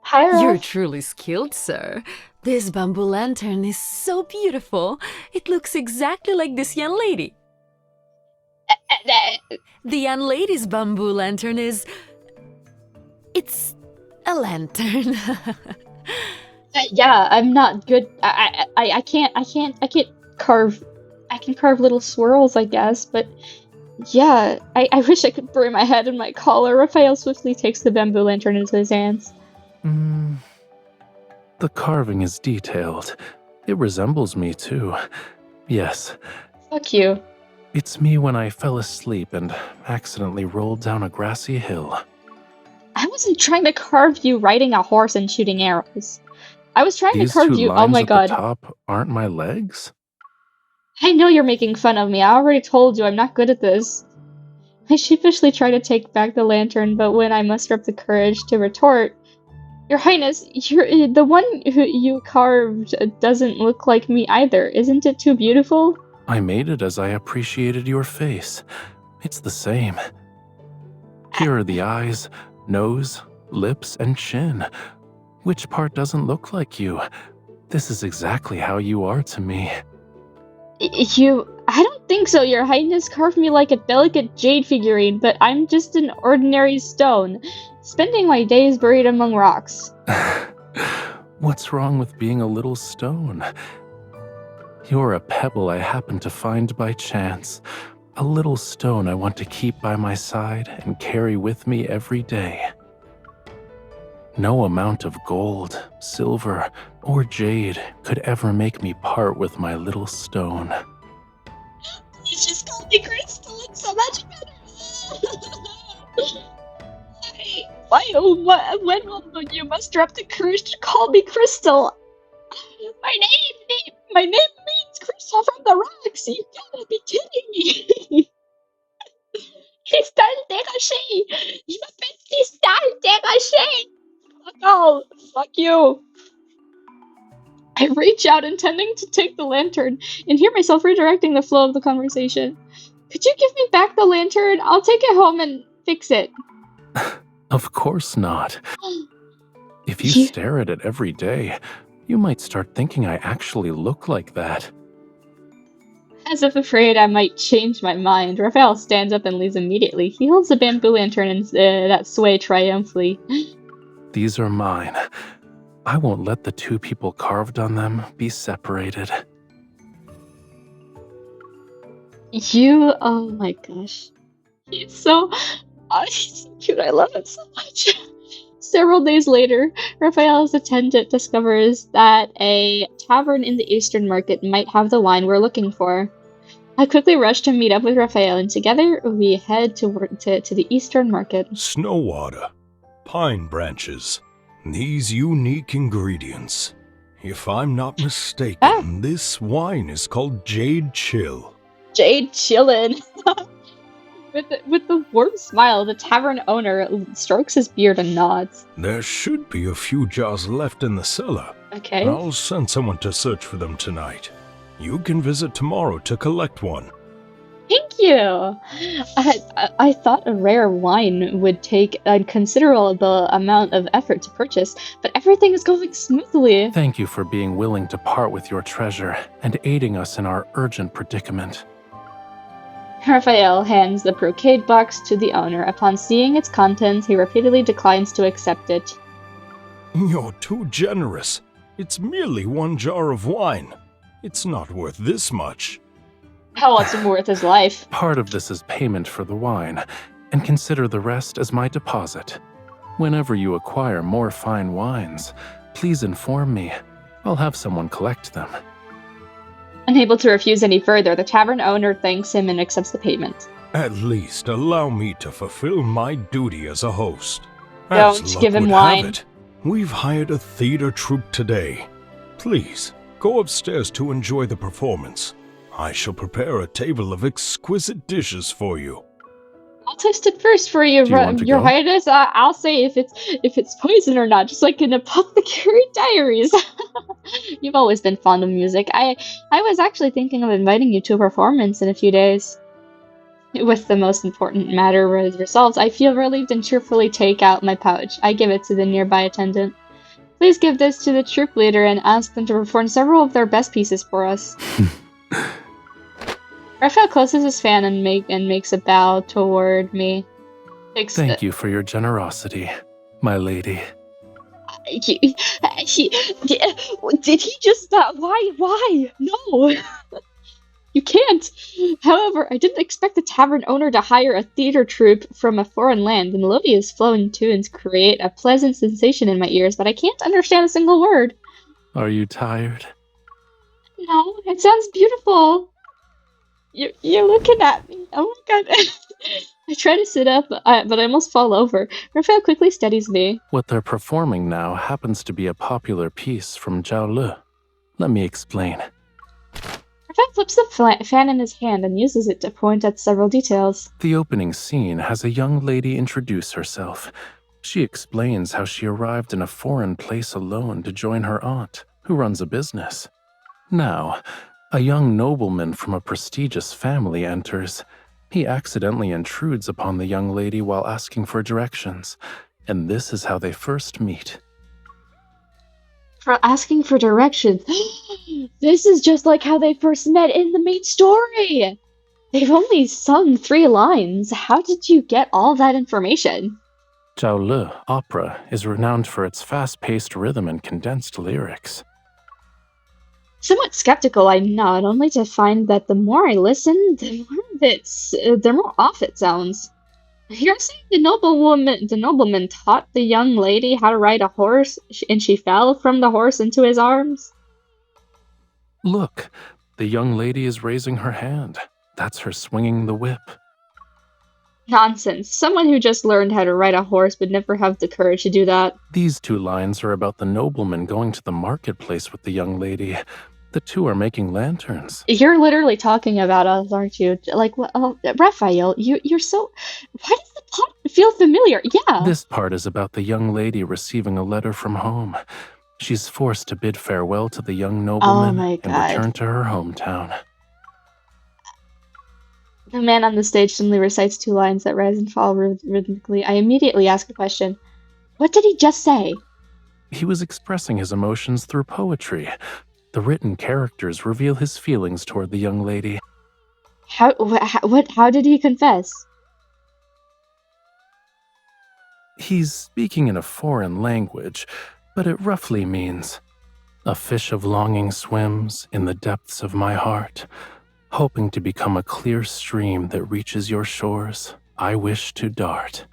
Hi, You're Raph. truly skilled, sir. This bamboo lantern is so beautiful. It looks exactly like this young lady. The young lady's bamboo lantern is... It's a lantern. Yeah, I'm not good. I can't carve. I can carve little swirls, I guess, but yeah, I wish I could bury my head in my collar. Raphael swiftly takes the bamboo lantern into his hands. The carving is detailed. It resembles me too. Yes. Fuck you. It's me when I fell asleep and accidentally rolled down a grassy hill. I wasn't trying to carve you riding a horse and shooting arrows. I was trying These to carve two you. lines Oh my at god. the top aren't my legs? I know you're making fun of me. I already told you I'm not good at this. I sheepishly try to take back the lantern, but when I muster up the courage to retort, Your Highness, the one who you carved doesn't look like me either. Isn't it too beautiful? I made it as I appreciated your face. It's the same. Here are the eyes, nose, lips, and chin. Which part doesn't look like you? This is exactly how you are to me. I don't think so. Your Highness carved me like a delicate jade figurine, but I'm just an ordinary stone, spending my days buried among rocks. What's wrong with being a little stone? You're a pebble I happened to find by chance. A little stone I want to keep by my side and carry with me every day. No amount of gold, silver, or jade could ever make me part with my little stone. Please just call me Crystal. It's so much better. When will you muster up the courage to call me Crystal? My name means Crystal from the rocks. You gotta be kidding me. dégager! Je m'appelle Cristal, dégagez! Oh, fuck you! I reach out, intending to take the lantern, and hear myself redirecting the flow of the conversation. Could you give me back the lantern? I'll take it home and fix it. Of course not. If you Yeah. stare at it every day, you might start thinking I actually look like that. As if afraid I might change my mind, Raphael stands up and leaves immediately. He holds the bamboo lantern and that sway triumphantly. These are mine. I won't let the two people carved on them be separated. Oh my gosh. He's so cute. I love him so much. Several days later, Raphael's attendant discovers that a tavern in the Eastern Market might have the wine we're looking for. I quickly rush to meet up with Raphael, and together we head to the Eastern Market. Snow water, pine branches, these unique ingredients. If I'm not mistaken, this wine is called Jade Chill. Jade chillin'. With the warm smile, the tavern owner strokes his beard and nods. There should be a few jars left in the cellar. Okay. I'll send someone to search for them tonight. You can visit tomorrow to collect one. Thank you. I thought a rare wine would take a considerable amount of effort to purchase, but everything is going smoothly. Thank you for being willing to part with your treasure and aiding us in our urgent predicament. Raphael hands the brocade box to the owner. Upon seeing its contents, he repeatedly declines to accept it. You're too generous. It's merely one jar of wine. It's not worth this much. How what's worth his life? Part of this is payment for the wine, and consider the rest as my deposit. Whenever you acquire more fine wines, please inform me. I'll have someone collect them. Unable to refuse any further, the tavern owner thanks him and accepts the payment. At least allow me to fulfill my duty as a host. Don't As luck give him would wine. have it, we've hired a theater troupe today. Please, go upstairs to enjoy the performance. I shall prepare a table of exquisite dishes for you. I'll taste it first for you, Do you want to Your go? Highness. I'll say if it's poison or not, just like in Apothecary Diaries. You've always been fond of music. I was actually thinking of inviting you to a performance in a few days. With the most important matter resolved, I feel relieved and cheerfully take out my pouch. I give it to the nearby attendant. Please give this to the troupe leader and ask them to perform several of their best pieces for us. Raphael closes his fan and makes a bow toward me. Thank you for your generosity, my lady. Did he just why? No. You can't. However, I didn't expect the tavern owner to hire a theater troupe from a foreign land. The melodious flowing tunes create a pleasant sensation in my ears, but I can't understand a single word. Are you tired? No, it sounds beautiful. You're looking at me. Oh my god. I try to sit up, but I almost fall over. Raphael quickly steadies me. What they're performing now happens to be a popular piece from Zhao Le. Let me explain. Raphael flips the fan in his hand and uses it to point at several details. The opening scene has a young lady introduce herself. She explains how she arrived in a foreign place alone to join her aunt, who runs a business. Now, a young nobleman from a prestigious family enters. He accidentally intrudes upon the young lady while asking for directions, and this is how they first meet. For asking for directions. This is just like how they first met in the main story. They've only sung 3 lines. How did you get all that information? Zhao Le opera is renowned for its fast-paced rhythm and condensed lyrics. Somewhat skeptical I nod, only to find that the more I listen, the more off it sounds. You're saying the nobleman taught the young lady how to ride a horse, and she fell from the horse into his arms? Look, the young lady is raising her hand. That's her swinging the whip. Nonsense. Someone who just learned how to ride a horse would never have the courage to do that. These 2 lines are about the nobleman going to the marketplace with the young lady. The 2 are making lanterns. You're literally talking about us, aren't you? Like, well, Raphael, you're so... Why does the feel familiar. Yeah. This part is about the young lady receiving a letter from home. She's forced to bid farewell to the young nobleman my and God. return to her hometown. The man on the stage suddenly recites 2 lines that rise and fall rhythmically. I immediately ask a question. What did he just say? He was expressing his emotions through poetry. The written characters reveal his feelings toward the young lady. How did he confess? He's speaking in a foreign language, but it roughly means, "A fish of longing swims in the depths of my heart, hoping to become a clear stream that reaches your shores. I wish to dart."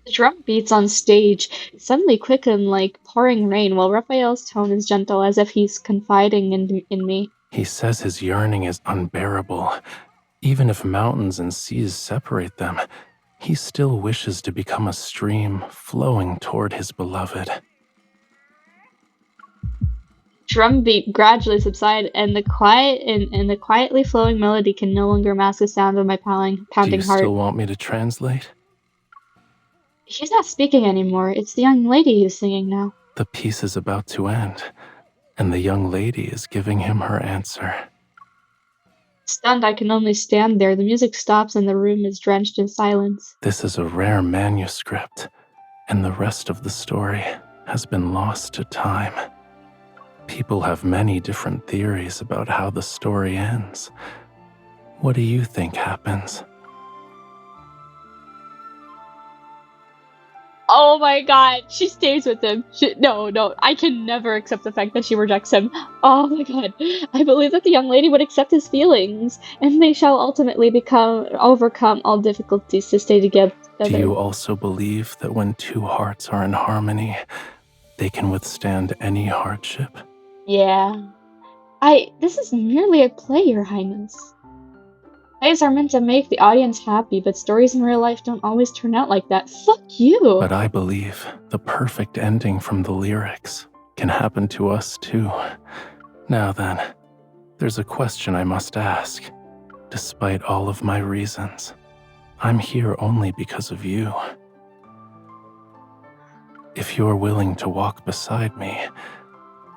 The drum beats on stage suddenly quicken like pouring rain, while Raphael's tone is gentle, as if he's confiding in me. He says his yearning is unbearable. Even if mountains and seas separate them, he still wishes to become a stream flowing toward his beloved. Drum beat gradually subside, and the quietly flowing melody can no longer mask the sound of my pounding Do you heart. still want me to translate? He's not speaking anymore. It's the young lady who's singing now. The piece is about to end, and the young lady is giving him her answer. Stunned, I can only stand there. The music stops and the room is drenched in silence. This is a rare manuscript, and the rest of the story has been lost to time. People have many different theories about how the story ends. What do you think happens? Oh my God, she stays with him. No, I can never accept the fact that she rejects him. Oh my God, I believe that the young lady would accept his feelings, and they shall ultimately overcome all difficulties to stay together. Do you also believe that when 2 hearts are in harmony, they can withstand any hardship? Yeah. This is merely a play, Your Highness. Plays are meant to make the audience happy, but stories in real life don't always turn out like that. Fuck you! But I believe the perfect ending from the lyrics can happen to us too. Now then, there's a question I must ask. Despite all of my reasons, I'm here only because of you. If you're willing to walk beside me,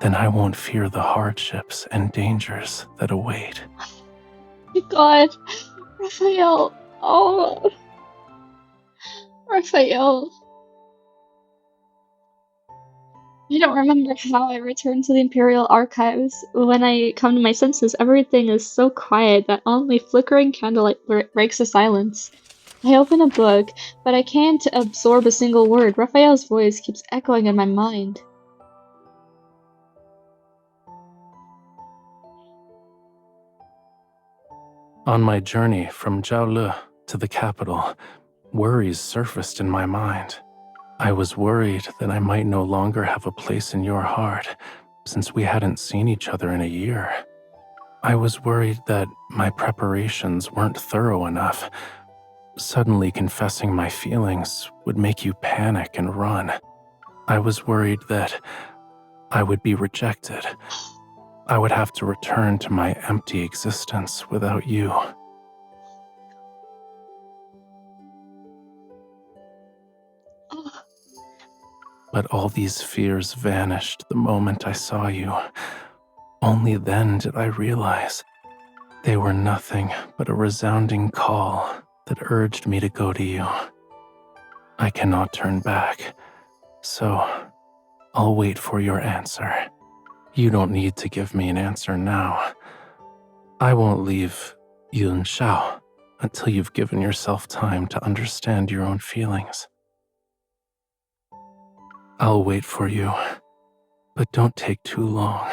then I won't fear the hardships and dangers that await. God, Raphael. Oh, Raphael. I don't remember how I returned to the Imperial Archives. When I come to my senses, everything is so quiet that only flickering candlelight breaks the silence. I open a book, but I can't absorb a single word. Raphael's voice keeps echoing in my mind. On my journey from Jiaolu to the capital, worries surfaced in my mind. I was worried that I might no longer have a place in your heart, since we hadn't seen each other in a year. I was worried that my preparations weren't thorough enough. Suddenly confessing my feelings would make you panic and run. I was worried that I would be rejected. I would have to return to my empty existence without you. But all these fears vanished the moment I saw you. Only then did I realize they were nothing but a resounding call that urged me to go to you. I cannot turn back, so I'll wait for your answer. You don't need to give me an answer now. I won't leave Yun Shao until you've given yourself time to understand your own feelings. I'll wait for you, but don't take too long.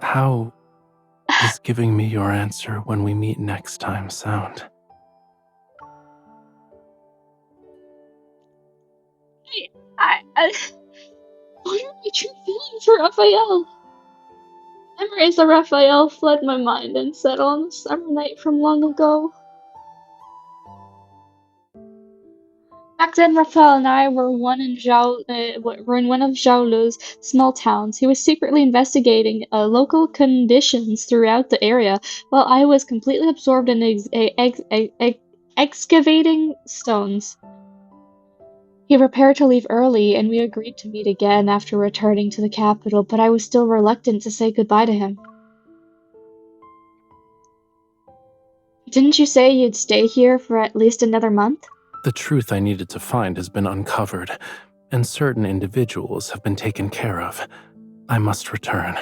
How does giving me your answer when we meet next time sound? What are my true feelings for Raphael? Memories of Raphael flood my mind and settle on the summer night from long ago. Back then, Raphael and I were were in one of Zhaolu's small towns. He was secretly investigating local conditions throughout the area, while I was completely absorbed in excavating stones. He prepared to leave early, and we agreed to meet again after returning to the capital, but I was still reluctant to say goodbye to him. Didn't you say you'd stay here for at least another month? The truth I needed to find has been uncovered, and certain individuals have been taken care of. I must return.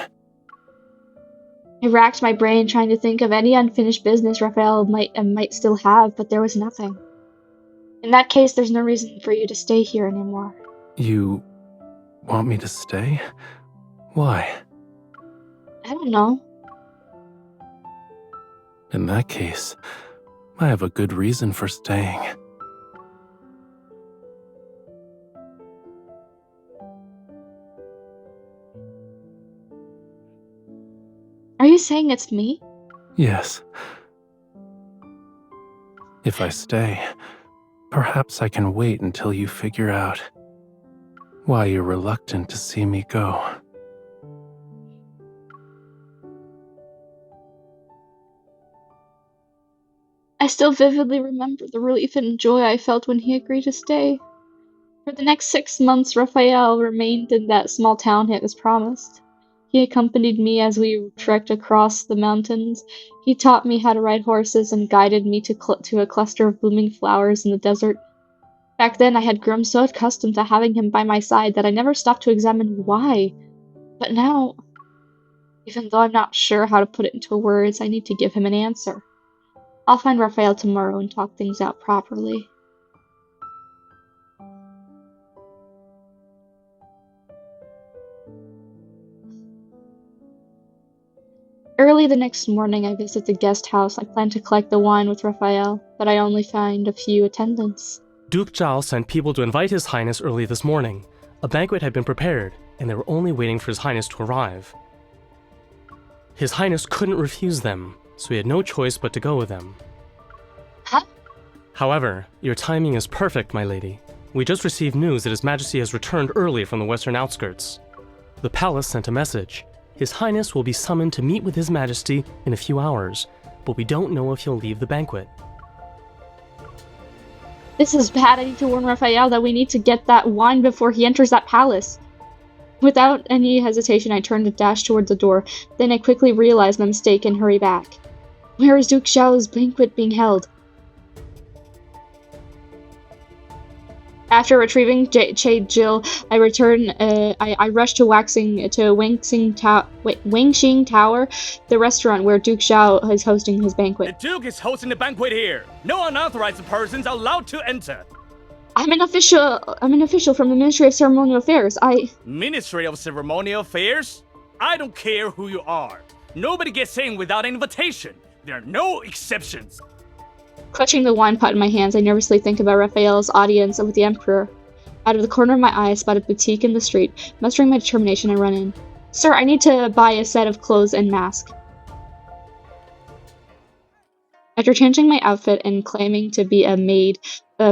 I racked my brain trying to think of any unfinished business Raphael might still have, but there was nothing. In that case, there's no reason for you to stay here anymore. You want me to stay? Why? I don't know. In that case, I have a good reason for staying. Are you saying it's me? Yes. If I stay, perhaps I can wait until you figure out why you're reluctant to see me go. I still vividly remember the relief and joy I felt when he agreed to stay. For the next 6 months, Raphael remained in that small town as promised. He accompanied me as we trekked across the mountains. He taught me how to ride horses and guided me to a cluster of blooming flowers in the desert. Back then, I had grown so accustomed to having him by my side that I never stopped to examine why. But now, even though I'm not sure how to put it into words, I need to give him an answer. I'll find Raphael tomorrow and talk things out properly. Early the next morning, I visit the guest house. I plan to collect the wine with Raphael, but I only find a few attendants. Duke Zhao sent people to invite His Highness early this morning. A banquet had been prepared, and they were only waiting for His Highness to arrive. His Highness couldn't refuse them, so he had no choice but to go with them. Huh? However, your timing is perfect, my lady. We just received news that His Majesty has returned early from the western outskirts. The palace sent a message. His Highness will be summoned to meet with His Majesty in a few hours, but we don't know if he'll leave the banquet. This is bad. I need to warn Raphael that we need to get that wine before he enters that palace. Without any hesitation, I turned to dash toward the door. Then I quickly realized my mistake and hurry back. Where is Duke Zhao's banquet being held? After retrieving Jade Jill, I return. I rush to Wangxing Tower, the restaurant where Duke Zhao is hosting his banquet. The Duke is hosting the banquet here. No unauthorized persons are allowed to enter. I'm an official from the Ministry of Ceremonial Affairs. Ministry of Ceremonial Affairs? I don't care who you are. Nobody gets in without an invitation. There are no exceptions. Clutching the wine pot in my hands, I nervously think about Raphael's audience with the Emperor. Out of the corner of my eye, I spot a boutique in the street. Mustering my determination, I run in. Sir, I need to buy a set of clothes and mask. After changing my outfit and claiming to be a maid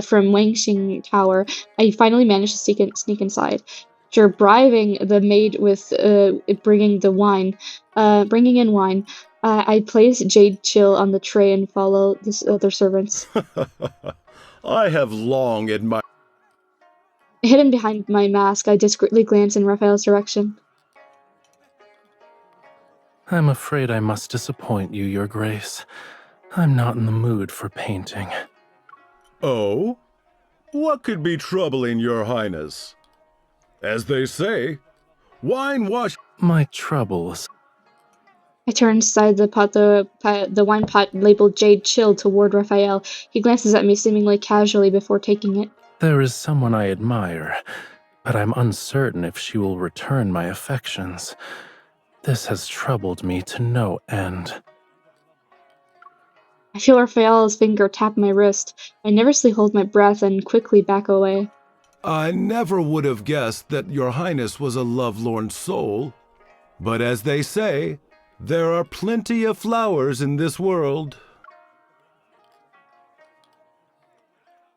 from Wangxing Tower, I finally managed to sneak inside. After bribing the maid with bringing in wine, I place Jade Chill on the tray and follow the other servants. I have long admired. Hidden behind my mask, I discreetly glance in Raphael's direction. I'm afraid I must disappoint you, Your Grace. I'm not in the mood for painting. Oh? What could be troubling Your Highness? As they say, wine wash. My troubles. I turn inside the wine pot labeled Jade Chill toward Raphael. He glances at me seemingly casually before taking it. There is someone I admire, but I'm uncertain if she will return my affections. This has troubled me to no end. I feel Raphael's finger tap my wrist. I nervously hold my breath and quickly back away. I never would have guessed that Your Highness was a lovelorn soul. But as they say, there are plenty of flowers in this world.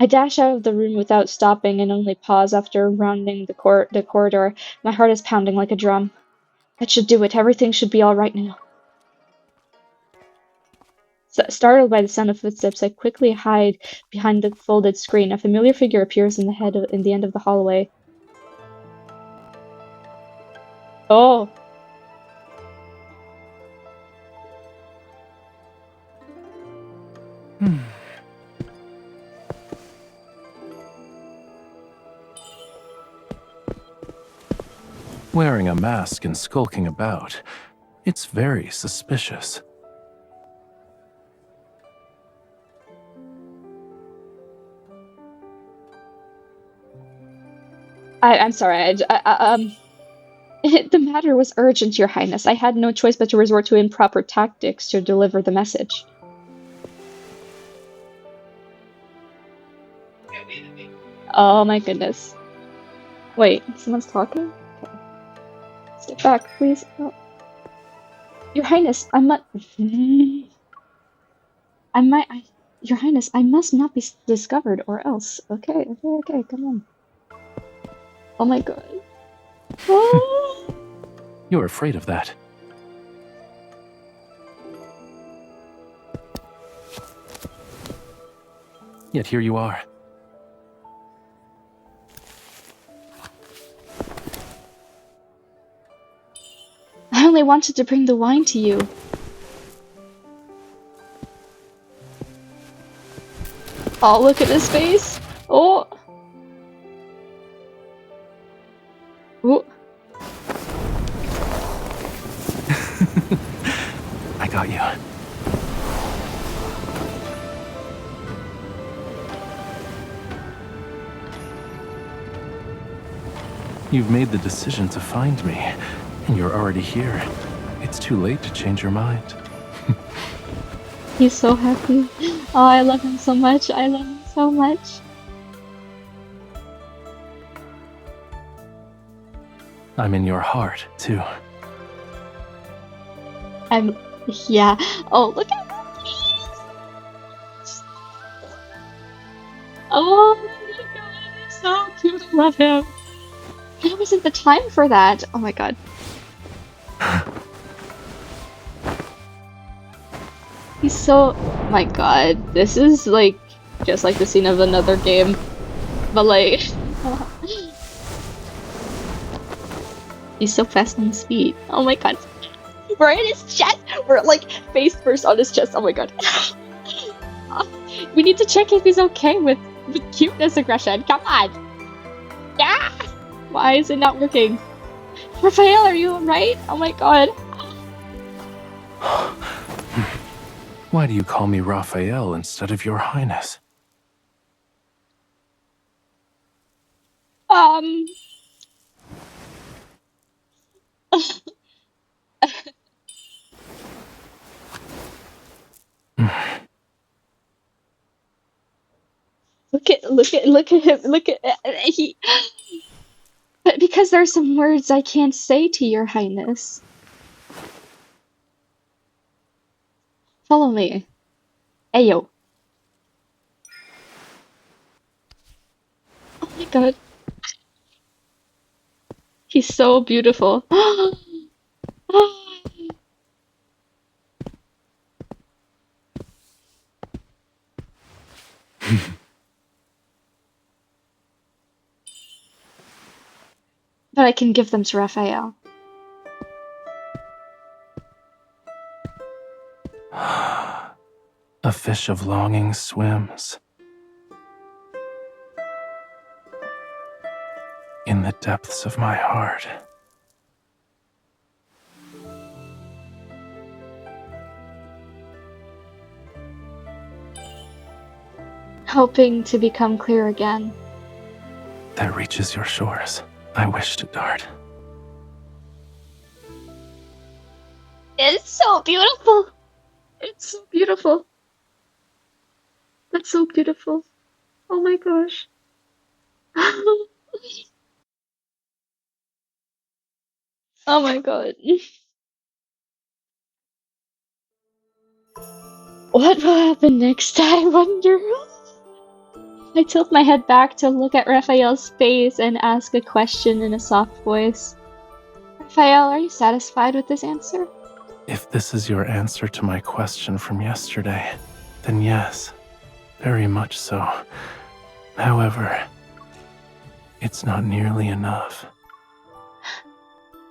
I dash out of the room without stopping and only pause after rounding the corridor. My heart is pounding like a drum. That should do it. Everything should be all right now. Startled by the sound of footsteps, I quickly hide behind the folded screen. A familiar figure appears in the end of the hallway. Oh. Wearing a mask and skulking about. It's very suspicious. I'm sorry. The matter was urgent, Your Highness. I had no choice but to resort to improper tactics to deliver the message. Oh my goodness. Wait, someone's talking? Okay. Step back, please. Oh. Your Highness, Your Highness, I must not be discovered or else. Okay, come on. Oh my god. Oh. You're afraid of that. Yet here you are. I only wanted to bring the wine to you. Oh, look at his face. Oh. Ooh. I got you. You've made the decision to find me, and you're already here. It's too late to change your mind. He's so happy. Oh, I love him so much. I love him so much. I'm in your heart, too. Yeah. Oh, look at him. Oh my god, he's so cute. I love him. There wasn't the time for that. Oh my god. He's so... my god. This is like just like the scene of another game. But like... he's so fast on his feet. Oh my god. We're in his chest! We're like face first on his chest. Oh my god. We need to check if he's okay with cuteness aggression. Come on! Yeah! Why is it not working? Rafayel, are you alright? Oh my god. Why do you call me Rafayel instead of Your Highness? Look at him. He. But because there's some words I can't say to Your Highness. Follow me. Ayo. Oh my god. He's so beautiful. But I can give them to Rafayel. A fish of longing swims in the depths of my heart. Hoping to become clear again. That reaches your shores. I wish to dart. It's so beautiful. It's so beautiful. That's so beautiful. Oh my gosh. Oh my god. What will happen next, I wonder? I tilt my head back to look at Raphael's face and ask a question in a soft voice. Raphael, are you satisfied with this answer? If this is your answer to my question from yesterday, then yes, very much so. However, it's not nearly enough.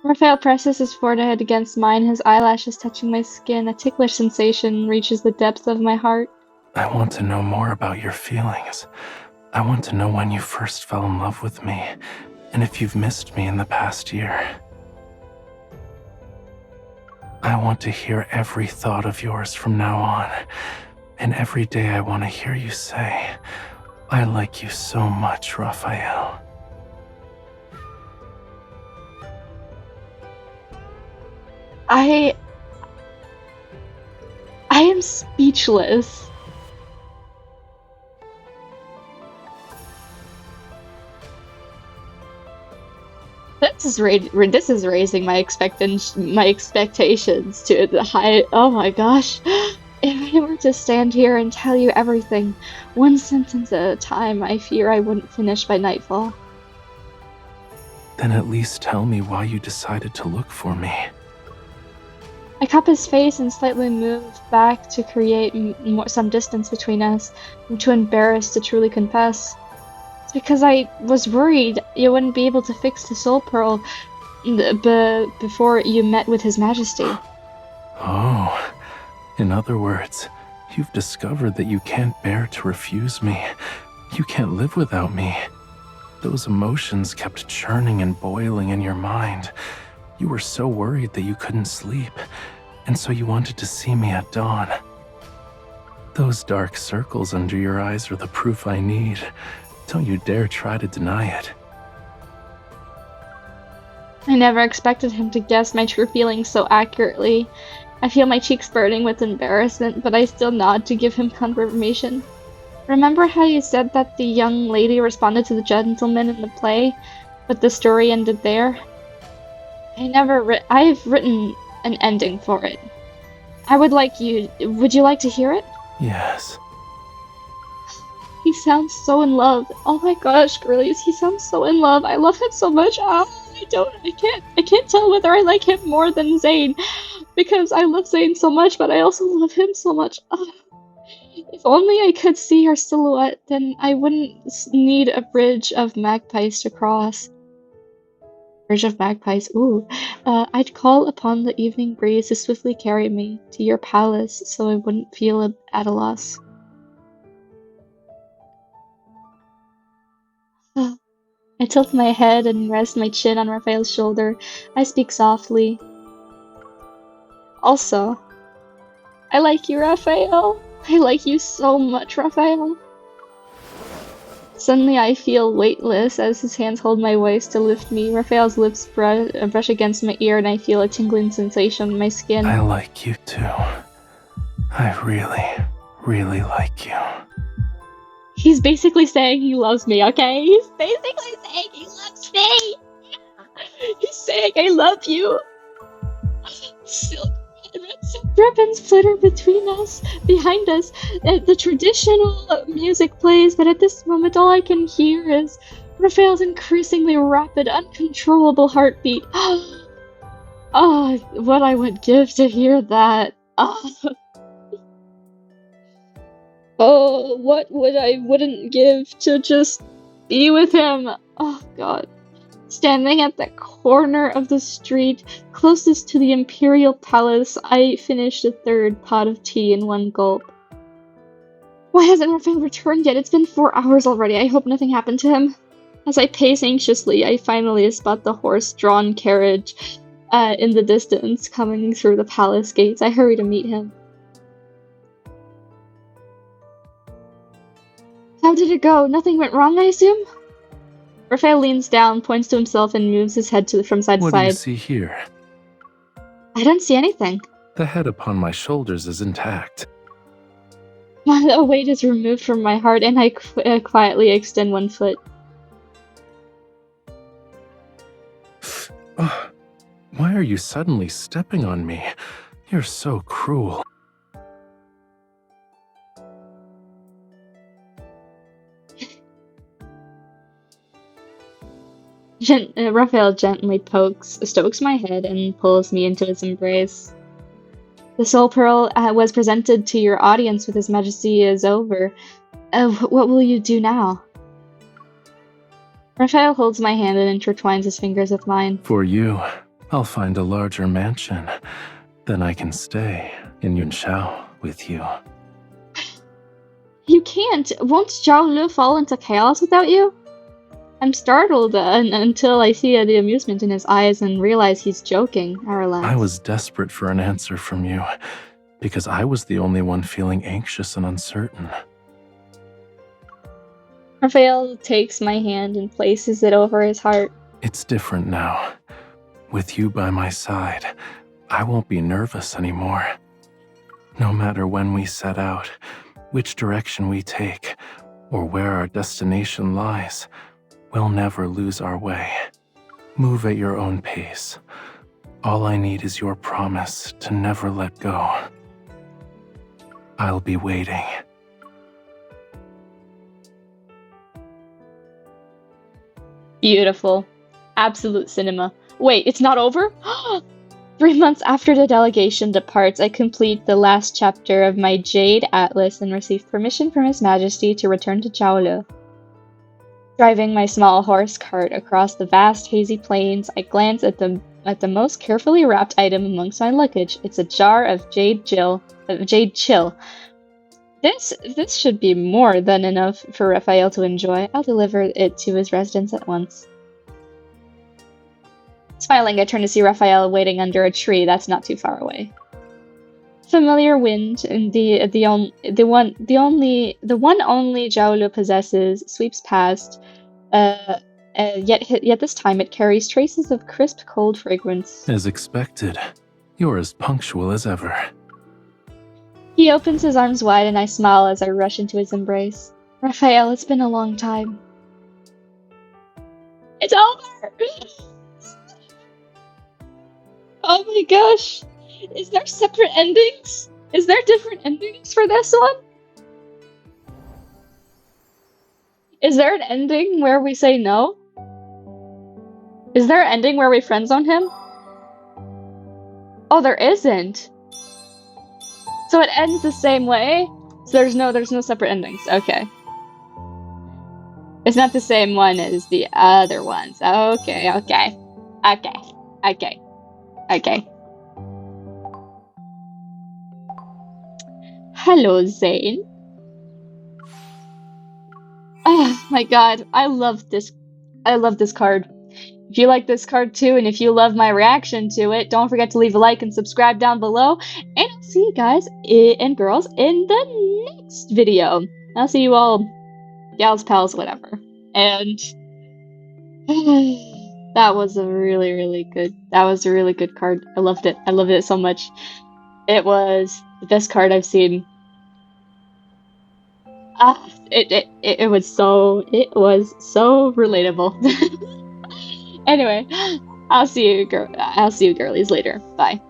Raphael presses his forehead against mine, his eyelashes touching my skin. A ticklish sensation reaches the depths of my heart. I want to know more about your feelings. I want to know when you first fell in love with me, and if you've missed me in the past year. I want to hear every thought of yours from now on, and every day I want to hear you say, I like you so much, Raphael. I am speechless. This is raising my expectations to the high. Oh my gosh! If I were to stand here and tell you everything, one sentence at a time, I fear I wouldn't finish by nightfall. Then at least tell me why you decided to look for me. I cup his face and slightly move back to create some distance between us. I'm too embarrassed to truly confess. It's because I was worried you wouldn't be able to fix the soul pearl before you met with His Majesty. Oh, in other words, you've discovered that you can't bear to refuse me. You can't live without me. Those emotions kept churning and boiling in your mind. You were so worried that you couldn't sleep, and so you wanted to see me at dawn. Those dark circles under your eyes are the proof I need. Don't you dare try to deny it. I never expected him to guess my true feelings so accurately. I feel my cheeks burning with embarrassment, but I still nod to give him confirmation. Remember how you said that the young lady responded to the gentleman in the play, but the story ended there? I've written an ending for it. Would you like to hear it? Yes. He sounds so in love. Oh my gosh, girlies, he sounds so in love. I love him so much. I can't tell whether I like him more than Zane, because I love Zane so much, but I also love him so much. If only I could see her silhouette, then I wouldn't need a bridge of magpies to cross. Bridge of magpies, ooh. I'd call upon the evening breeze to swiftly carry me to your palace so I wouldn't feel at a loss. I tilt my head and rest my chin on Raphael's shoulder. I speak softly. Also, I like you, Raphael. I like you so much, Raphael. Suddenly I feel weightless as his hands hold my waist to lift me. Raphael's lips brush against my ear and I feel a tingling sensation on my skin. I like you too. I really, really like you. He's basically saying he loves me, okay? He's basically saying he loves me! He's saying I love you! Silk and red silk ribbons flitter between us, behind us. The traditional music plays, but at this moment all I can hear is Raphael's increasingly rapid, uncontrollable heartbeat. Oh, what I would give to hear that. Oh, what wouldn't give to just be with him. Oh god. Standing at the corner of the street closest to the Imperial Palace, I finished a third pot of tea in one gulp. Why hasn't Raphael returned yet? It's been 4 hours already. I hope nothing happened to him. As I pace anxiously, I finally spot the horse-drawn carriage in the distance coming through the palace gates. I hurry to meet him. How did it go? Nothing went wrong, I assume? Raphael leans down, points to himself, and moves his head from side to What side. do you see here? I don't see anything. The head upon my shoulders is intact. A weight is removed from my heart, and I quietly extend one foot. Why are you suddenly stepping on me? You're so cruel. Raphael gently strokes my head and pulls me into his embrace. The Soul Pearl was presented to your audience with His Majesty is over. What will you do now? Raphael holds my hand and intertwines his fingers with mine. For you, I'll find a larger mansion. Then I can stay in Yunshao with you. You can't! Won't Zhao Lu fall into chaos without you? I'm startled until I see the amusement in his eyes and realize he's joking. I relax. I was desperate for an answer from you, because I was the only one feeling anxious and uncertain. Raphael takes my hand and places it over his heart. It's different now. With you by my side, I won't be nervous anymore. No matter when we set out, which direction we take, or where our destination lies, we'll never lose our way. Move at your own pace. All I need is your promise to never let go. I'll be waiting. Beautiful. Absolute cinema. Wait, it's not over? 3 months after the delegation departs, I complete the last chapter of my Jade Atlas and receive permission from His Majesty to return to Chaolu. Driving my small horse cart across the vast hazy plains, I glance at the most carefully wrapped item amongst my luggage. It's a jar of jade chill. This should be more than enough for Raphael to enjoy. I'll deliver it to his residence at once. Smiling, I turn to see Raphael waiting under a tree that's not too far away. Familiar wind, and the one only Zhao possesses, sweeps past. Yet this time it carries traces of crisp, cold fragrance. As expected, you're as punctual as ever. He opens his arms wide and I smile as I rush into his embrace. Raphael, it's been a long time. It's over! Oh my gosh! Is there separate endings? Is there different endings for this one? Is there an ending where we say no? Is there an ending where we friendzone him? Oh, there isn't. So it ends the same way? So there's no separate endings. Okay. It's not the same one as the other ones. Okay. Hello, Zane. Oh my god, I love this card. If you like this card too, and if you love my reaction to it, don't forget to leave a like and subscribe down below. And I'll see you guys and girls in the next video. I'll see you all, gals, pals, whatever. And that was a really good card. I loved it. I loved it so much. It was the best card I've seen. It was so relatable. Anyway, I'll see you girlies later. Bye.